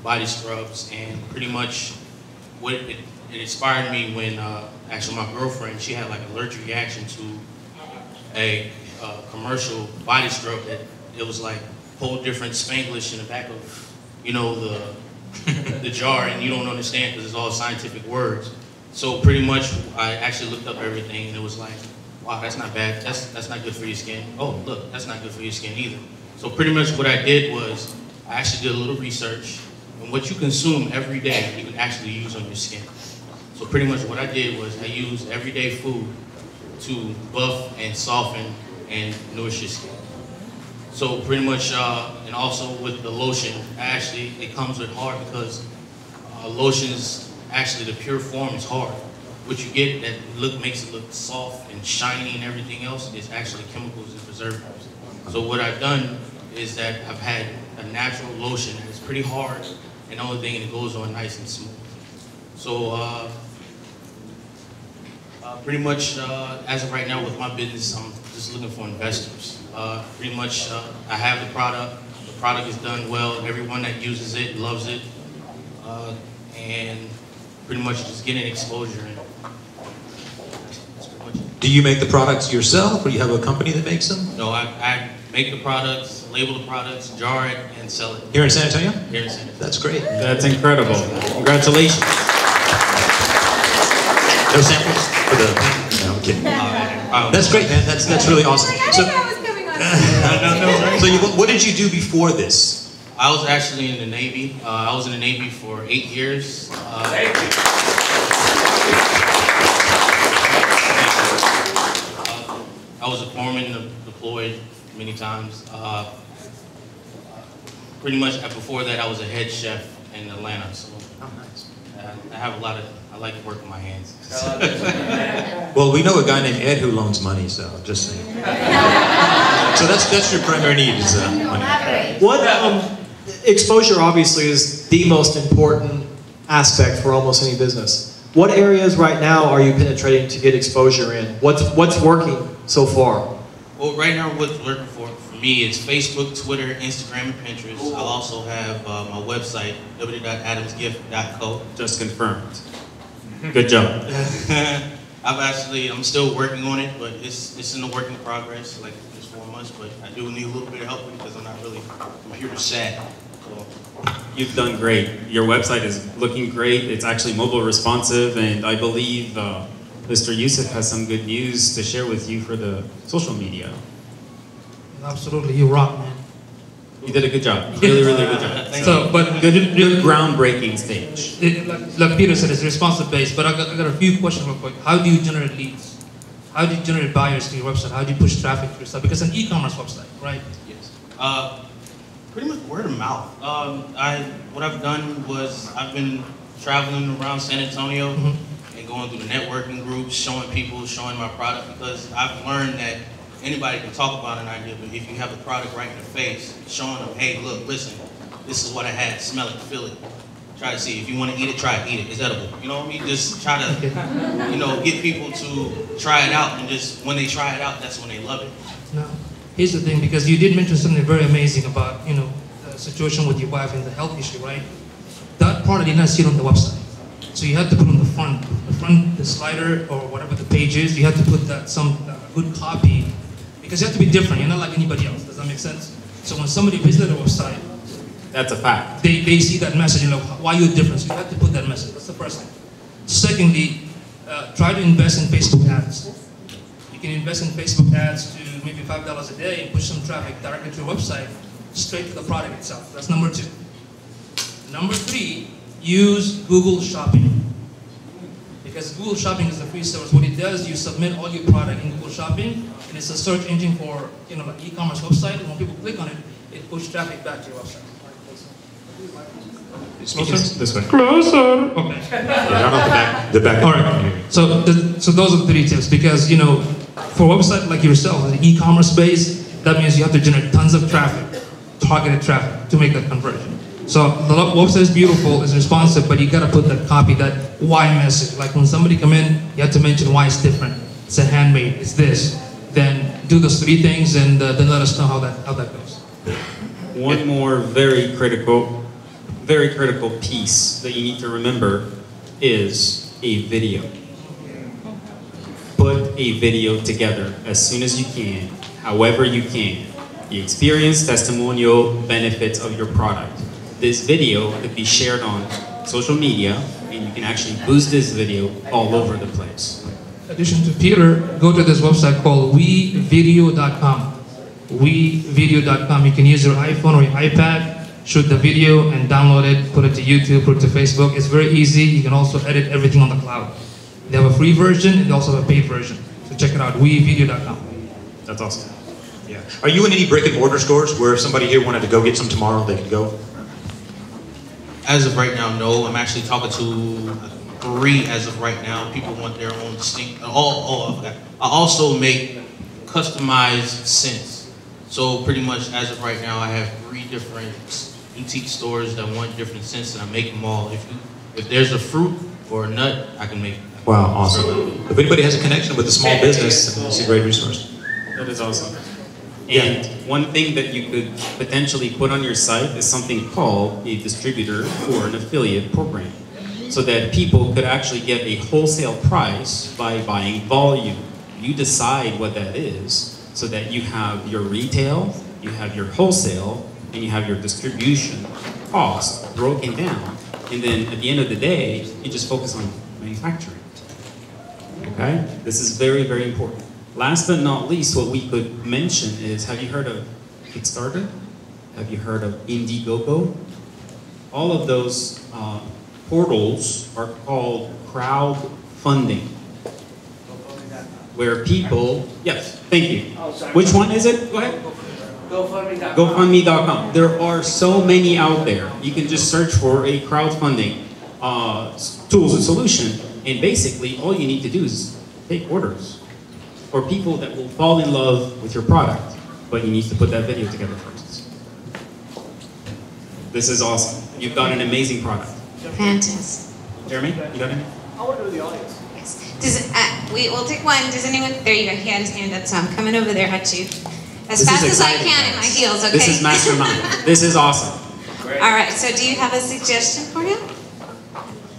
body scrubs, and pretty much what it inspired me when actually my girlfriend, she had like an allergic reaction to a commercial body scrub that it was like whole different Spanglish in the back of, you know, the jar, and you don't understand because it's all scientific words. So pretty much I actually looked up everything, and it was like, wow, that's not bad. That's not good for your skin. Oh, look, that's not good for your skin either. So pretty much what I did was I actually did a little research, and what you consume every day, you can actually use on your skin. So pretty much what I did was I used everyday food to buff and soften and nourish your skin. So pretty much, and also with the lotion, it comes with hard because lotions, actually the pure form is hard. what you get that makes it look soft and shiny and everything else is actually chemicals and preservatives. So what I've done is that I've had a natural lotion that's pretty hard, and the only thing it goes on nice and smooth. So pretty much as of right now with my business, I'm just looking for investors. Pretty much I have the product is done well, everyone that uses it loves it, and pretty much just getting exposure. And that's pretty much it. Do you make the products yourself, or do you have a company that makes them? No, I make the products, label the products, jar it, and sell it. Here in San Antonio? Here in San Antonio. That's great. That's incredible. Congratulations. No samples for the. No, I'm kidding. That's great, man. That's really awesome. So, so what did you do before this? I was actually in the Navy. I was in the Navy for 8 years. I was a foreman, deployed many times. Pretty much before that, I was a head chef in Atlanta. So I have a lot of. I like to work with my hands. Well, we know a guy named Ed who loans money, so just saying. So that's your primary need is money. What exposure obviously is the most important aspect for almost any business. What areas right now are you penetrating to get exposure in? What's working so far? Well, right now what's working for me is Facebook, Twitter, Instagram, and Pinterest. I'll also have my website, www.adamsgift.co. Just confirmed. Good job. I'm still working on it, but it's in the work in progress, like just 4 months, but I do need a little bit of help because I'm not really computer savvy. So. You've done great. Your website is looking great. It's actually mobile responsive, and I believe Mr. Yusuf has some good news to share with you for the social media. Absolutely, you rock, man. You did a good job. Really, really good job. So, but good groundbreaking stage. Like Peter said, it's responsive based. But I got a few questions real quick. How do you generate leads? How do you generate buyers to your website? How do you push traffic to your site? Because it's an e-commerce website, right? Yes. Pretty much word of mouth. What I've done was I've been traveling around San Antonio and going through the networking groups, showing my product, because I've learned that anybody can talk about an idea, but if you have the product right in the face, showing them, hey, look, listen, this is what I had, smell it, feel it. Try to see, if you want to eat it, try it, eat it, it's edible. You know what I mean? Just try to, get people to try it out, and just, when they try it out, that's when they love it. No. Here's the thing, because you did mention something very amazing about, the situation with your wife and the health issue, right? That part I did not see it on the website. So you had to put on the front, the slider, or whatever the page is, you had to put that, good copy, because you have to be different, you're not like anybody else. Does that make sense? So when somebody visits the website, that's a fact. They see that message, why you're different, so you have to put that message. That's the first thing. Secondly, try to invest in Facebook ads. You can invest in Facebook ads to maybe $5 a day and push some traffic directly to your website, straight to the product itself. That's number 2. Number 3, use Google Shopping. Because Google Shopping is a free service. What it does, you submit all your product in Google Shopping, and it's a search engine for like e-commerce website. And when people click on it, it pushes traffic back to your website. This way. Closer. Okay. Yeah, the back. All right. So those are the 3 tips, because for a website like yourself, an e-commerce base, that means you have to generate tons of traffic, targeted traffic, to make that conversion. So the website is beautiful, it's responsive, but you got to put that copy, that why message. Like when somebody come in, you have to mention why it's different. It's a handmade. It's this. Then do those 3 things, and then let us know how that goes. One more very critical piece that you need to remember is a video. Put a video together as soon as you can, however you can. The experience, testimonial, benefits of your product. This video could be shared on social media, and you can actually boost this video all over the place. In addition to Peter, go to this website called wevideo.com. wevideo.com. You can use your iPhone or your iPad, shoot the video and download it, put it to YouTube, put it to Facebook. It's very easy. You can also edit everything on the cloud. They have a free version, and they also have a paid version. So check it out, wevideo.com. That's awesome. Yeah. Are you in any brick and mortar stores where if somebody here wanted to go get some tomorrow, they could go? As of right now, no. I'm actually talking to free as of right now. People want their own distinct. I forgot. I also make customized scents. So pretty much as of right now, I have 3 different boutique stores that want different scents, and I make them all. If there's a fruit or a nut, I can make it. Wow, awesome. If anybody has a connection with a small business, it's a great resource. That is awesome. And one thing that you could potentially put on your site is something called a distributor or an affiliate program, so that people could actually get a wholesale price by buying volume. You decide what that is, so that you have your retail, you have your wholesale, and you have your distribution costs broken down. And then at the end of the day, you just focus on manufacturing. Okay? This is very, very important. Last but not least, what we could mention is, have you heard of Kickstarter? Have you heard of Indiegogo? All of those portals are called crowdfunding, where people, yes, thank you. Which one is it? Go ahead. GoFundMe.com. GoFundMe.com. There are so many out there. You can just search for a crowdfunding tools and solution, and basically all you need to do is take orders for people that will fall in love with your product, but you need to put that video together first. This is awesome. You've got an amazing product. Fantastic. Jeremy, you got any? I want to go to the audience. Yes. We'll take one. Does anyone? There you go. He had his hand up, so I'm coming over there, Hachu. As fast as I can in my heels, okay? This is Mastermind. This is awesome. All right, so do you have a suggestion for him?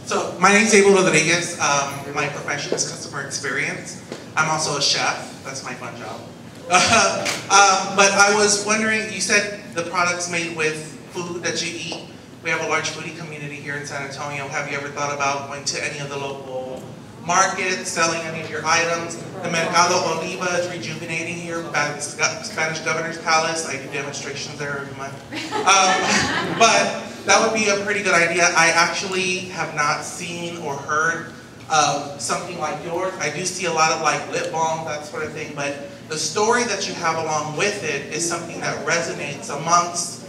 So, my name's Abel Rodriguez. My profession is customer experience. I'm also a chef. That's my fun job. But I was wondering, you said the product's made with food that you eat. We have a large foodie community here in San Antonio. Have you ever thought about going to any of the local markets, selling any of your items? The Mercado Oliva is rejuvenating here by the Spanish Governor's Palace. I do demonstrations there every month. But that would be a pretty good idea. I actually have not seen or heard of something like yours. I do see a lot of like lip balm, that sort of thing, but the story that you have along with it is something that resonates amongst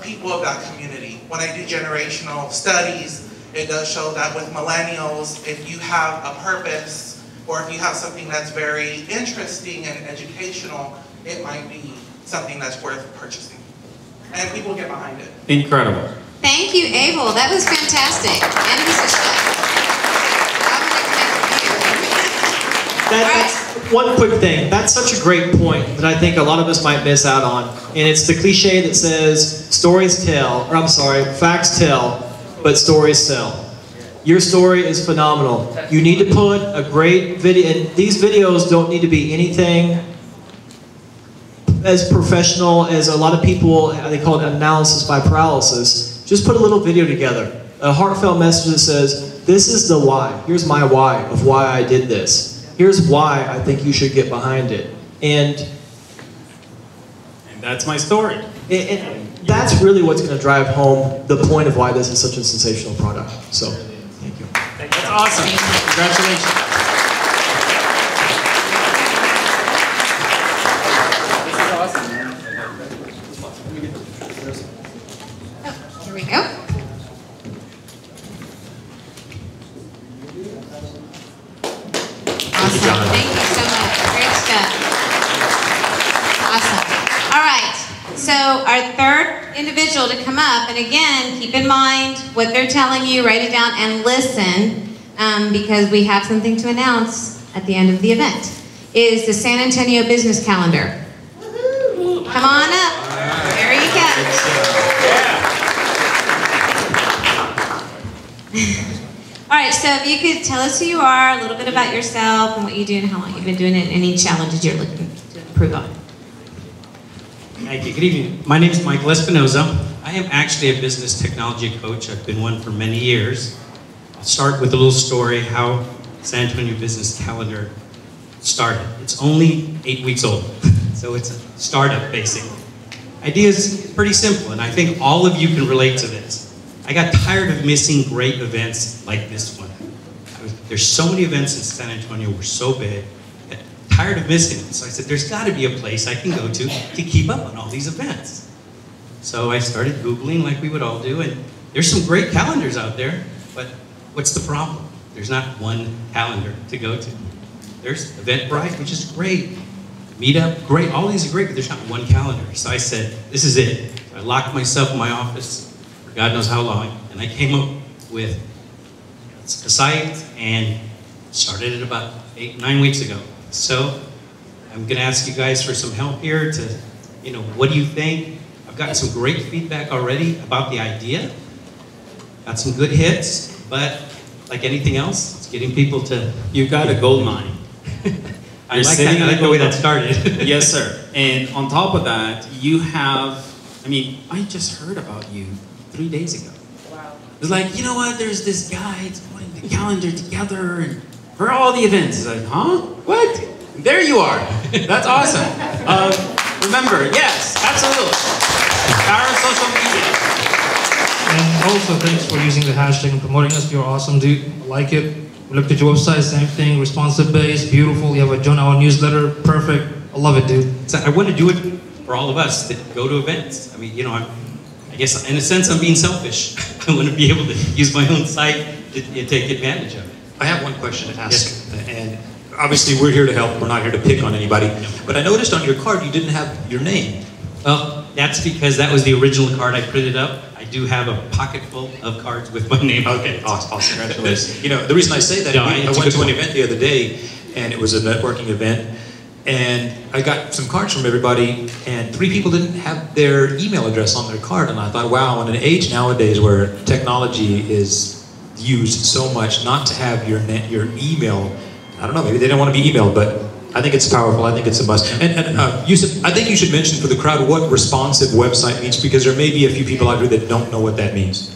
people of that community. When I do generational studies, it does show that with millennials, if you have a purpose or if you have something that's very interesting and educational, it might be something that's worth purchasing. And people get behind it. Incredible. Thank you, Abel. That was fantastic. And he's a chef. That's one quick thing. That's such a great point that I think a lot of us might miss out on. And it's the cliche that says, stories tell, or I'm sorry, facts tell, but stories sell. Your story is phenomenal. You need to put a great video, and these videos don't need to be anything as professional as a lot of people, they call it analysis by paralysis. Just put a little video together. A heartfelt message that says, this is the why. Here's my why of why I did this. Here's why I think you should get behind it. And that's my story. That's really what's going to drive home the point of why this is such a sensational product. So, thank you. That's awesome. Congratulations. Here we go. Awesome. Thank you so much. Great stuff. Awesome. All right. So our third individual to come up, and again, keep in mind what they're telling you, write it down, and listen, because we have something to announce at the end of the event, is the San Antonio Business Calendar. Come on up. There you go. All right, so if you could tell us who you are, a little bit about yourself and what you do and how long you've been doing it, and any challenges you're looking to improve on. Thank you. Good evening. My name is Michael Espinoza. I am actually a business technology coach. I've been one for many years. I'll start with a little story how San Antonio Business Calendar started. It's only 8 weeks old, so it's a startup basically. Idea is pretty simple, and I think all of you can relate to this. I got tired of missing great events like this one. There's so many events in San Antonio, we're so big, that I'm tired of missing them. So I said, there's got to be a place I can go to keep up on all these events. So I started Googling like we would all do, and there's some great calendars out there, but what's the problem? There's not one calendar to go to. There's Eventbrite, which is great. Meetup, great. All these are great, but there's not one calendar. So I said, this is it. So I locked myself in my office for God knows how long, and I came up with a site and started it about 8-9 weeks ago. So I'm going to ask you guys for some help here to, what do you think? I've gotten some great feedback already about the idea. Got some good hits, but like anything else, it's getting people to... You've got a gold mine. I like that. I like the way that started. Yes, sir. And on top of that, you have, I just heard about you 3 days ago. Wow. It's like, you know what, there's this guy, he's putting the calendar together and for all the events. It's like, huh? What? There you are. That's awesome. Remember, yes, absolutely. Power of social media. And also, thanks for using the hashtag and promoting us. You're awesome, dude. I like it. We looked at your website, same thing, responsive base, beautiful. You have a join our newsletter, perfect. I love it, dude. So I want to do it for all of us that go to events. I guess in a sense I'm being selfish. I want to be able to use my own site to take advantage of it. I have one question to ask, and obviously we're here to help. We're not here to pick on anybody. But I noticed on your card you didn't have your name. Well, that's because that was the original card I printed up. I do have a pocket full of cards with my name on it. Okay, awesome. Congratulations. The reason I say that, I went to an event the other day, and it was a networking event, and I got some cards from everybody, and 3 people didn't have their email address on their card, and I thought, wow, in an age nowadays where technology is used so much, not to have your email, I don't know, maybe they don't want to be emailed, but I think it's powerful. I think it's a must. And Yusuf, I think you should mention for the crowd what responsive website means, because there may be a few people out here that don't know what that means.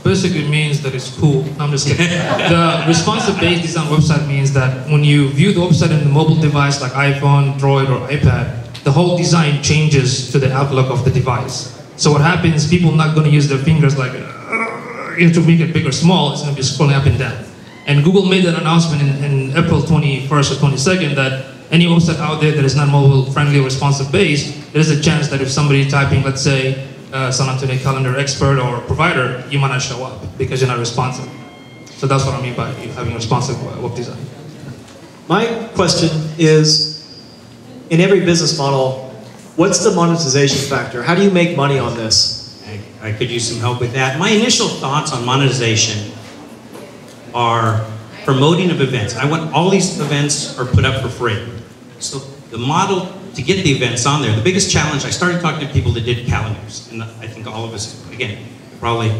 Basically means that it's cool. No, I'm just kidding. The responsive based design website means that when you view the website in the mobile device like iPhone, Droid, or iPad, the whole design changes to the outlook of the device. So what happens, people are not going to use their fingers like to make it big or small. It's going to be scrolling up and down. And Google made that announcement in April 21st or 22nd that any website out there that is not mobile friendly or responsive based, there's a chance that if somebody typing, let's say, San Antonio calendar expert or provider, you might not show up because you're not responsive. So that's what I mean by having responsive web design. My question is, in every business model, what's the monetization factor? How do you make money on this? I could use some help with that. My initial thoughts on monetization are promoting of events. I want all these events are put up for free. So the model to get the events on there, the biggest challenge, I started talking to people that did calendars, and I think all of us, again, probably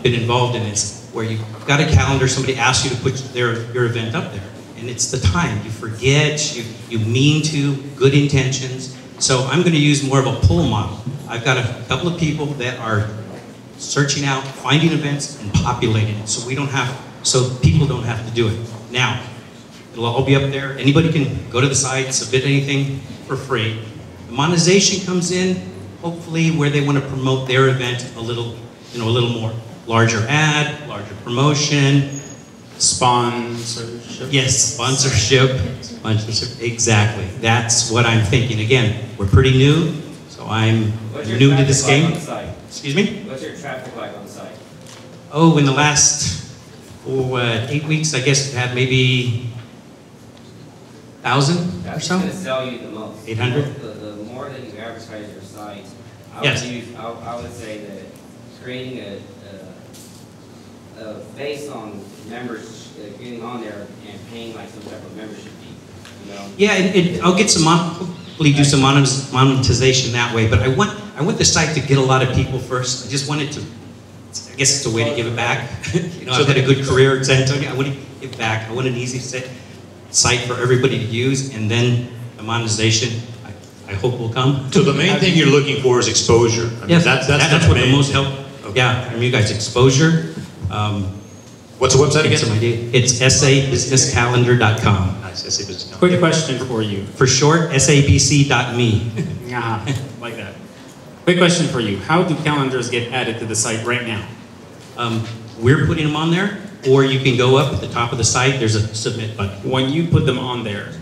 been involved in this, where you've got a calendar, somebody asks you to put your event up there, and it's the time. You forget, you mean to, good intentions. So I'm going to use more of a pull model. I've got a couple of people that are searching out, finding events, and populating it, so people don't have to do it. Now, it'll all be up there. Anybody can go to the site, submit anything for free. The monetization comes in, hopefully, where they want to promote their event a little more. Larger ad, larger promotion. Sponsorship? Yes, sponsorship, exactly. That's what I'm thinking. Again, we're pretty new, so I'm new to this game. Excuse me? What's your traffic like on site? Oh, in the last 8 weeks, I guess we've had maybe 1,000 or so. That's going to sell you the most. 800? The more that you advertise your site, I would say that creating a based on members getting on there and paying like some type of membership fee. Yeah, I'll get some hopefully do some monetization that way. But I want the site to get a lot of people first. I just wanted to. I guess it's a way to give it back. I've had a good career at San Antonio. I want to give back. I want an easy site for everybody to use, and then the monetization, I hope will come. So the main thing you're looking for is exposure. Yes, that's what the most help. Okay. Yeah, from you guys, exposure. What's the website again? It's sabusinesscalendar.com. Nice, SAbusiness. Quick question for you. For short, sabc.me. Like that. Quick question for you. How do calendars get added to the site right now? We're putting them on there, or you can go up at the top of the site, there's a submit button. When you put them on there,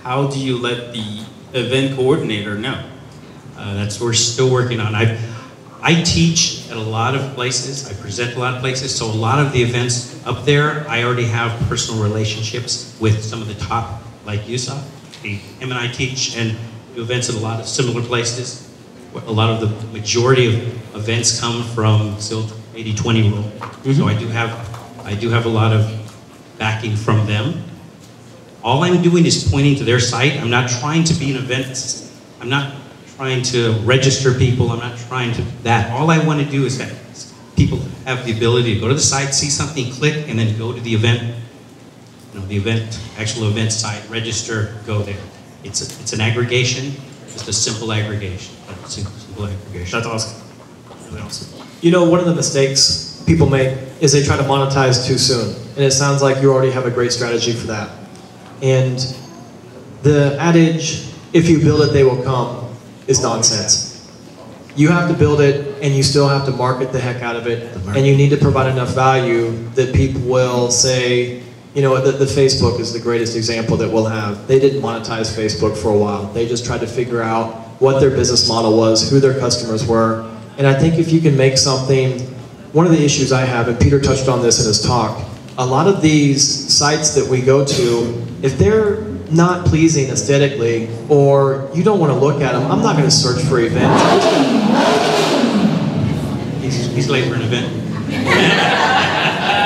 how do you let the event coordinator know? That's what we're still working on. I teach at a lot of places, I present a lot of places, so a lot of the events up there, I already have personal relationships with some of the top, like Yusuf. Him and I teach and do events at a lot of similar places. A lot of the majority of events come from still 80-20 rule. So I do have a lot of backing from them. All I'm doing is pointing to their site. I'm not trying to be an event. I'm not trying to register people. I'm not trying to that. All I want to do is that people have the ability to go to the site, see something, click, and then go to the event. You know, the event, actual event site, register, go there. It's an aggregation, just a simple aggregation. Simple aggregation. That's awesome. Really awesome. You know, one of the mistakes people make is they try to monetize too soon. And it sounds like you already have a great strategy for that. And the adage, if you build it, they will come, is nonsense. You have to build it, and you still have to market the heck out of it. And you need to provide enough value that people will say, you know, the Facebook is the greatest example that we'll have. They didn't monetize Facebook for a while. They just tried to figure out what their business model was, who their customers were. And I think if you can make something, one of the issues I have, and Peter touched on this in his talk, a lot of these sites that we go to, if they're not pleasing aesthetically, or you don't want to look at them, I'm not going to search for events. He's late for an event.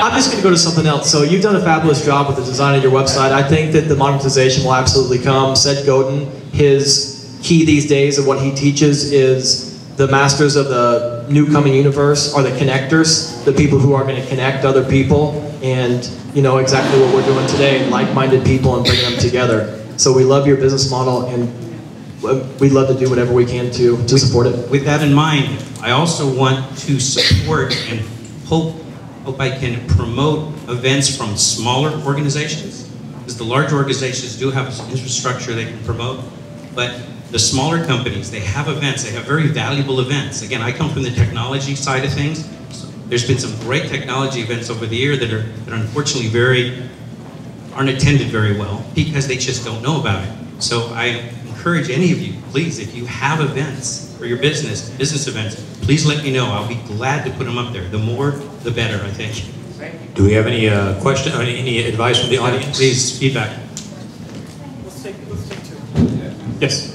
I'm just going to go to something else. So you've done a fabulous job with the design of your website. I think that the monetization will absolutely come. Seth Godin, his key these days of what he teaches is the masters of the new coming universe are the connectors, the people who are going to connect other people, and you know exactly what we're doing today, like-minded people and bringing them together. So we love your business model, and we'd love to do whatever we can to support it. With that in mind, I also want to support and hope I can promote events from smaller organizations, because the large organizations do have infrastructure they can promote, but the smaller companies, they have events, they have very valuable events. Again, I come from the technology side of things. So there's been some great technology events over the year that are unfortunately aren't attended very well because they just don't know about it. So I encourage any of you, please, if you have events for your business events, please let me know. I'll be glad to put them up there. The more, the better, I think. Do we have any question, or any advice from the audience? Please, feedback. Let's take two. Yes.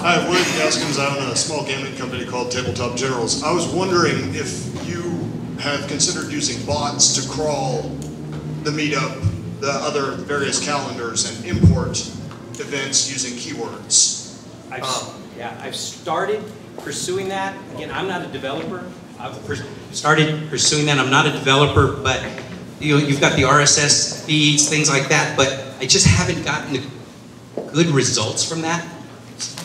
Hi, Wood Gaskins. I own a small gambling company called Tabletop Generals. I was wondering if you have considered using bots to crawl the meetup, the other various calendars, and import events using keywords. I've started pursuing that. Again, I'm not a developer. I've started pursuing that. I'm not a developer, but you know, you've got the RSS feeds, things like that, but I just haven't gotten good results from that.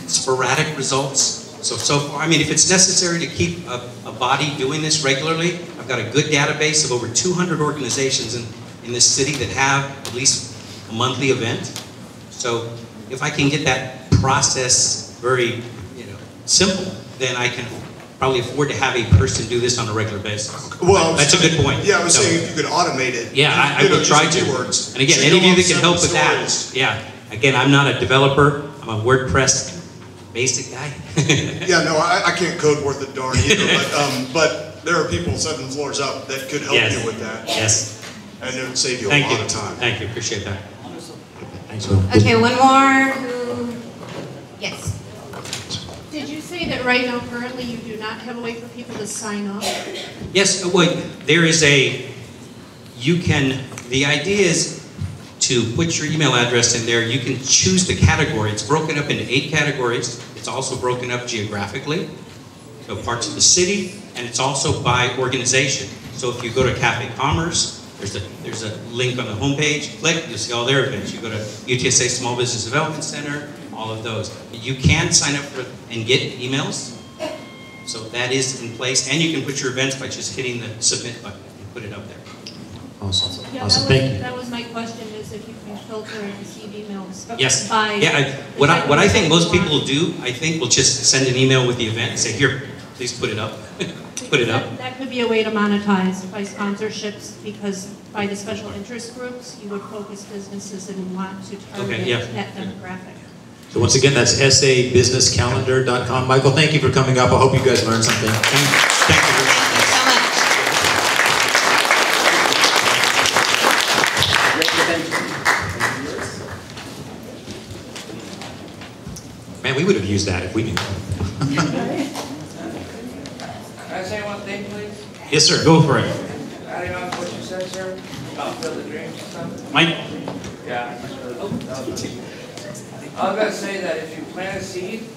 Sporadic results. So far, I mean, if it's necessary to keep a body doing this regularly, I've got a good database of over 200 organizations in this city that have at least a monthly event. So if I can get that process very, simple, then I can probably afford to have a person do this on a regular basis. Well, that's a good point. Yeah, I was saying if you could automate it. Yeah, I will try to. Keywords. And again, any of you that can help with that, yeah. Again, I'm not a developer. I'm a WordPress basic guy. Yeah, no, I can't code worth a darn either, but there are people 7 floors up that could help you with that. Yes. And it would save you a lot of time. Thank you, appreciate that. Thanks, Will. Okay, one more. Yes. Did you say that right now, currently, you do not have a way for people to sign up? Yes, well, there is the idea is to put your email address in there. You can choose the category. It's broken up into 8 categories. It's also broken up geographically, so parts of the city, and it's also by organization. So if you go to Cafe Commerce, there's a link on the homepage. Click, you'll see all their events. You go to UTSA Small Business Development Center, all of those. You can sign up for and get emails. So that is in place, and you can put your events by just hitting the submit button and put it up there. Awesome. Yeah, Awesome. Thank you. That was my question, is if you can filter and receive emails Yes. by... What I think most people will do, I think, will just send an email with the event and say, here, please put it up. Put it up. That could be a way to monetize by sponsorships, because by the special interest groups, you would focus businesses and want to target that demographic. So once again, that's SAbusinesscalendar.com. Michael, thank you for coming up. I hope you guys learned something. Thank you. Thank you so much. Man, we would have used that if we knew. Can I say one thing, please? Yes, sir. Go for it. Adding on to what you said, sir, about fill the dreams and stuff. Mike? Yeah. I was going to say that if you plant a seed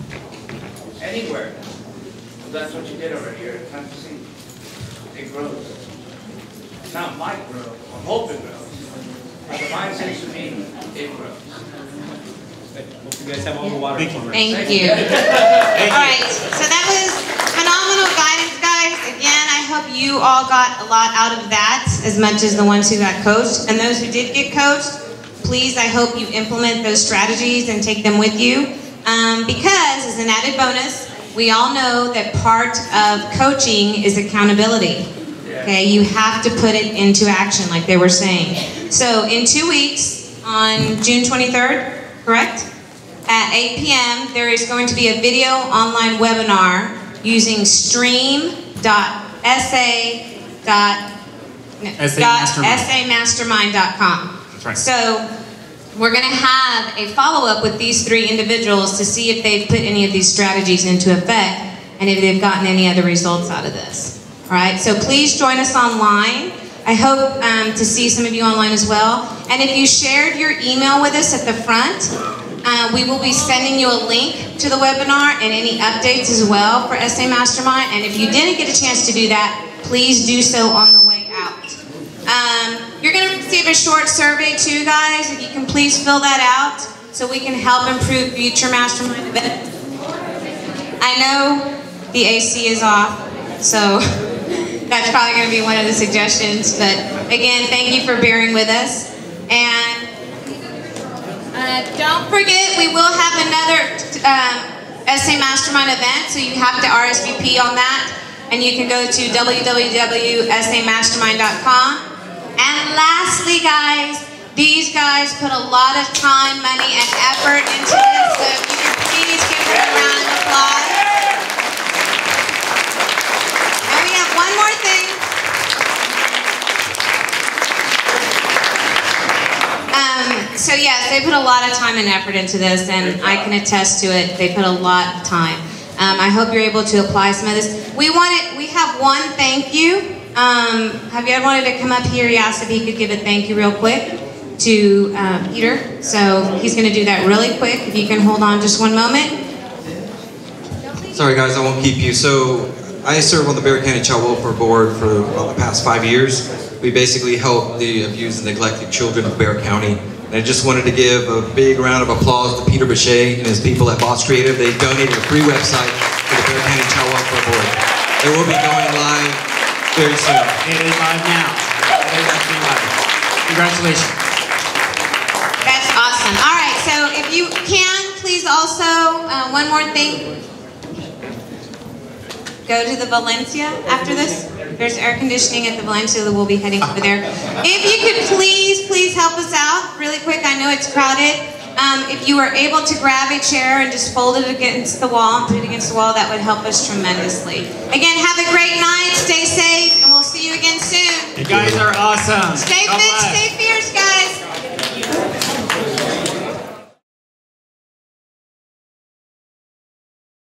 anywhere, well, that's what you did already, you're a plant a seed. It grows. Not might grow, I hope it grows. But the mind says to me, it grows. Hope you guys have all the water. Thank you. All right, so that was phenomenal guidance, guys. Again, I hope you all got a lot out of that, as much as the ones who got coached. And those who did get coached, please, I hope you implement those strategies and take them with you. Because, as an added bonus, we all know that part of coaching is accountability. Okay, you have to put it into action, like they were saying. So, in 2 weeks, on June 23rd, correct? At 8 p.m., there is going to be a video online webinar using SAmastermind.com. That's right. So we're going to have a follow-up with these 3 individuals to see if they've put any of these strategies into effect and if they've gotten any other results out of this. All right, so please join us online. I hope to see some of you online as well. And if you shared your email with us at the front, we will be sending you a link to the webinar and any updates as well for SA Mastermind. And if you didn't get a chance to do that, please do so on the way out. You're going to receive a short survey too, guys. If you can please fill that out so we can help improve future Mastermind events. I know the AC is off, so that's probably going to be one of the suggestions. But again, thank you for bearing with us. And don't forget, we will have another SA Mastermind event, so you have to RSVP on that. And you can go to www.SAmastermind.com. And lastly, guys, these guys put a lot of time, money, and effort into this, so if you can please give them a round of applause. And we have one more thing. So yes, they put a lot of time and effort into this, and I can attest to it. They put a lot of time. I hope you're able to apply some of this. We have one thank you. Javier wanted to come up here. He asked if he could give a thank you real quick to Peter. So he's going to do that really quick. If you can hold on just one moment. Sorry guys, I won't keep you. So I serve on the Bexar County Child Welfare Board for the past 5 years. We basically help the abused and neglected children of Bexar County. And I just wanted to give a big round of applause to Peter Bechet and his people at Boss Creative. They donated a free website to the Bexar County Child Welfare Board. It will be going live very soon. It is live now. It is actually live. Congratulations. That's awesome. All right, so if you can, please also, one more thing. Go to the Valencia after this. There's air conditioning at the Valencia that we'll be heading over there. If you could please help us out really quick. I know it's crowded. If you were able to grab a chair and just fold it against the wall, put it against the wall, that would help us tremendously. Again, have a great night. Stay safe, and we'll see you again soon. You guys are awesome. Stay fit, stay fierce, guys.